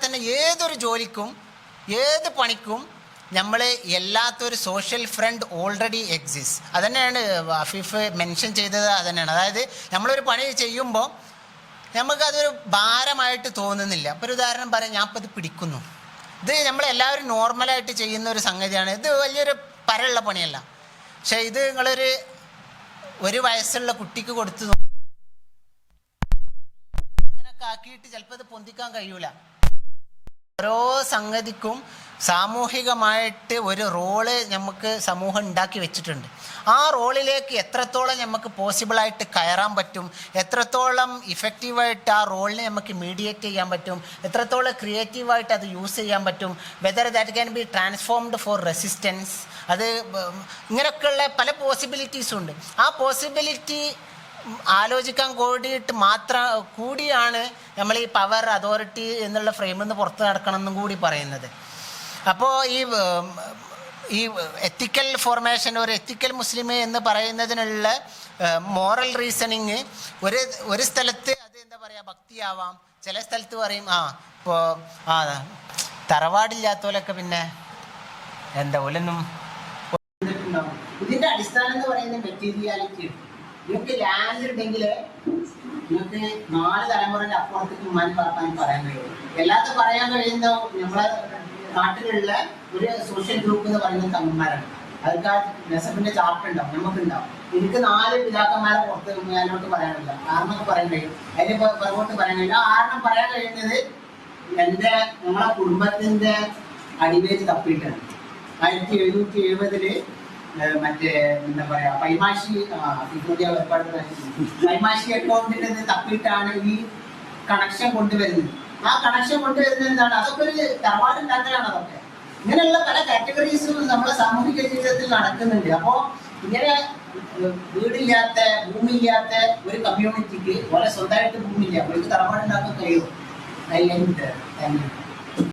തന്നെ ഏതൊരു ജോലിക്കും ഏത് പണിക്കും നമ്മൾ എല്ലാത്തൊരു സോഷ്യൽ ഫ്രണ്ട് ഓൾറെഡി എക്സിസ്റ്റ്. അതന്നെയാണ് അഫീഫ് മെൻഷൻ ചെയ്തത്. അതന്നെയാണ്. അതായത് നമ്മളൊരു പണി ചെയ്യുമ്പോൾ നമുക്കതൊരു ഭാരമായിട്ട് തോന്നുന്നില്ല. അപ്പോൾ ഒരു ഉദാഹരണം പറയാം, ഞാൻ ഇപ്പോൾ ഇത് പിടിക്കുന്നു, ഇത് നമ്മളെല്ലാവരും നോർമലായിട്ട് ചെയ്യുന്ന ഒരു സംഗതിയാണ്. ഇത് വലിയൊരു പരമുള്ള പണിയല്ല. പക്ഷേ ഇത് ഒരു വയസ്സുള്ള കുട്ടിക്ക് കൊടുത്തു ഇങ്ങനെയൊക്കെ ആക്കിയിട്ട് ചിലപ്പോൾ ഇത് പൊന്തിക്കാൻ കഴിയൂല. ഓരോ സംഗതിക്കും സാമൂഹികമായിട്ട് ഒരു റോള് നമുക്ക് സമൂഹം ഉണ്ടാക്കി വെച്ചിട്ടുണ്ട്. ആ റോളിലേക്ക് എത്രത്തോളം നമുക്ക് പോസിബിളായിട്ട് കയറാൻ പറ്റും, എത്രത്തോളം ഇഫക്റ്റീവായിട്ട് ആ റോളിനെ നമുക്ക് മീഡിയേറ്റ് ചെയ്യാൻ പറ്റും, എത്രത്തോളം ക്രിയേറ്റീവായിട്ട് അത് യൂസ് ചെയ്യാൻ പറ്റും, whether that can be transformed for resistance, അത് ഇങ്ങനെയൊക്കെയുള്ള പല പോസിബിലിറ്റീസും ഉണ്ട്. ആ പോസിബിലിറ്റി ആലോചിക്കാൻ കൂടിയാണ് നമ്മൾ ഈ പവർ അതോറിറ്റി എന്നുള്ള ഫ്രെയിമിൽ നിന്ന് പുറത്ത് നടക്കണം എന്നും കൂടി പറയുന്നത്. അപ്പോൾ ഈ എത്തിക്കൽ ഫോർമേഷൻ, ഒരു എത്തിക്കൽ മുസ്ലിം എന്ന് പറയുന്നതിനുള്ള മോറൽ റീസണിങ് ഒരു സ്ഥലത്ത് അത് എന്താ പറയുക ഭക്തിയാവാം, ചില സ്ഥലത്ത് പറയും ഇപ്പോൾ തറവാടില്ലാത്തവരൊക്കെ പിന്നെ എന്താ പോലൊന്നും. ഇതിൻ്റെ അടിസ്ഥാനം എന്ന് പറയുന്നത് മെറ്റീരിയാലിറ്റി. നിങ്ങൾക്ക് ലാൻഡ് ഉണ്ടെങ്കിൽ നിങ്ങൾക്ക് 4 തലമുറയുടെ അപ്പുറത്തേക്ക് ഉമ്മാനും പാപ്പാനും പറയാൻ കഴിയും. എല്ലാത്തും പറയാൻ കഴിയുന്ന നമ്മളെ നാട്ടിലുള്ള ഒരു സോഷ്യൽ ഗ്രൂപ്പ് എന്ന് പറയുന്നത് തങ്ങന്മാരാണ്. അവർക്ക് ആ നെസഫിന്റെ ചാർട്ട് ഉണ്ടാവും, നമുക്കുണ്ടാവും. എനിക്ക് 4 പിതാക്കന്മാരെ പുറത്ത് മേലോട്ട് പറയാനില്ല, ആറിനൊക്കെ പറയാൻ കഴിയും, അതിന് പുറകോട്ട് പറയാൻ കഴിയില്ല. ആറിനും പറയാൻ കഴിയുന്നത് നമ്മളെ കുടുംബത്തിന്റെ അടിവേര് തപ്പിയിട്ടാണ്. 1770 മറ്റേ എന്താ പറയാ പൈമാശി അക്കൗണ്ടിന്റെ തപ്പിയിട്ടാണ് ഈ കണക്ഷൻ കൊണ്ടുവരുന്നത്. ആ കണക്ഷൻ കൊണ്ടുവരുന്നത് എന്താണ്? അതൊക്കെ ഒരു തറവാടുണ്ടാക്കലാണ്. അതൊക്കെ ഇങ്ങനെയുള്ള പല കാറ്റഗറീസും നമ്മുടെ സാമൂഹിക ജീവിതത്തിൽ നടക്കുന്നുണ്ട്. അപ്പോൾ ഇങ്ങനെ വീടില്ലാത്ത ഭൂമിയില്ലാത്ത ഒരു കമ്മ്യൂണിറ്റിക്ക് ഓരോ സ്വന്തമായിട്ട് ഭൂമിയില്ല അവർക്ക് തറവാടുണ്ടാക്കാൻ കഴിയുമോ?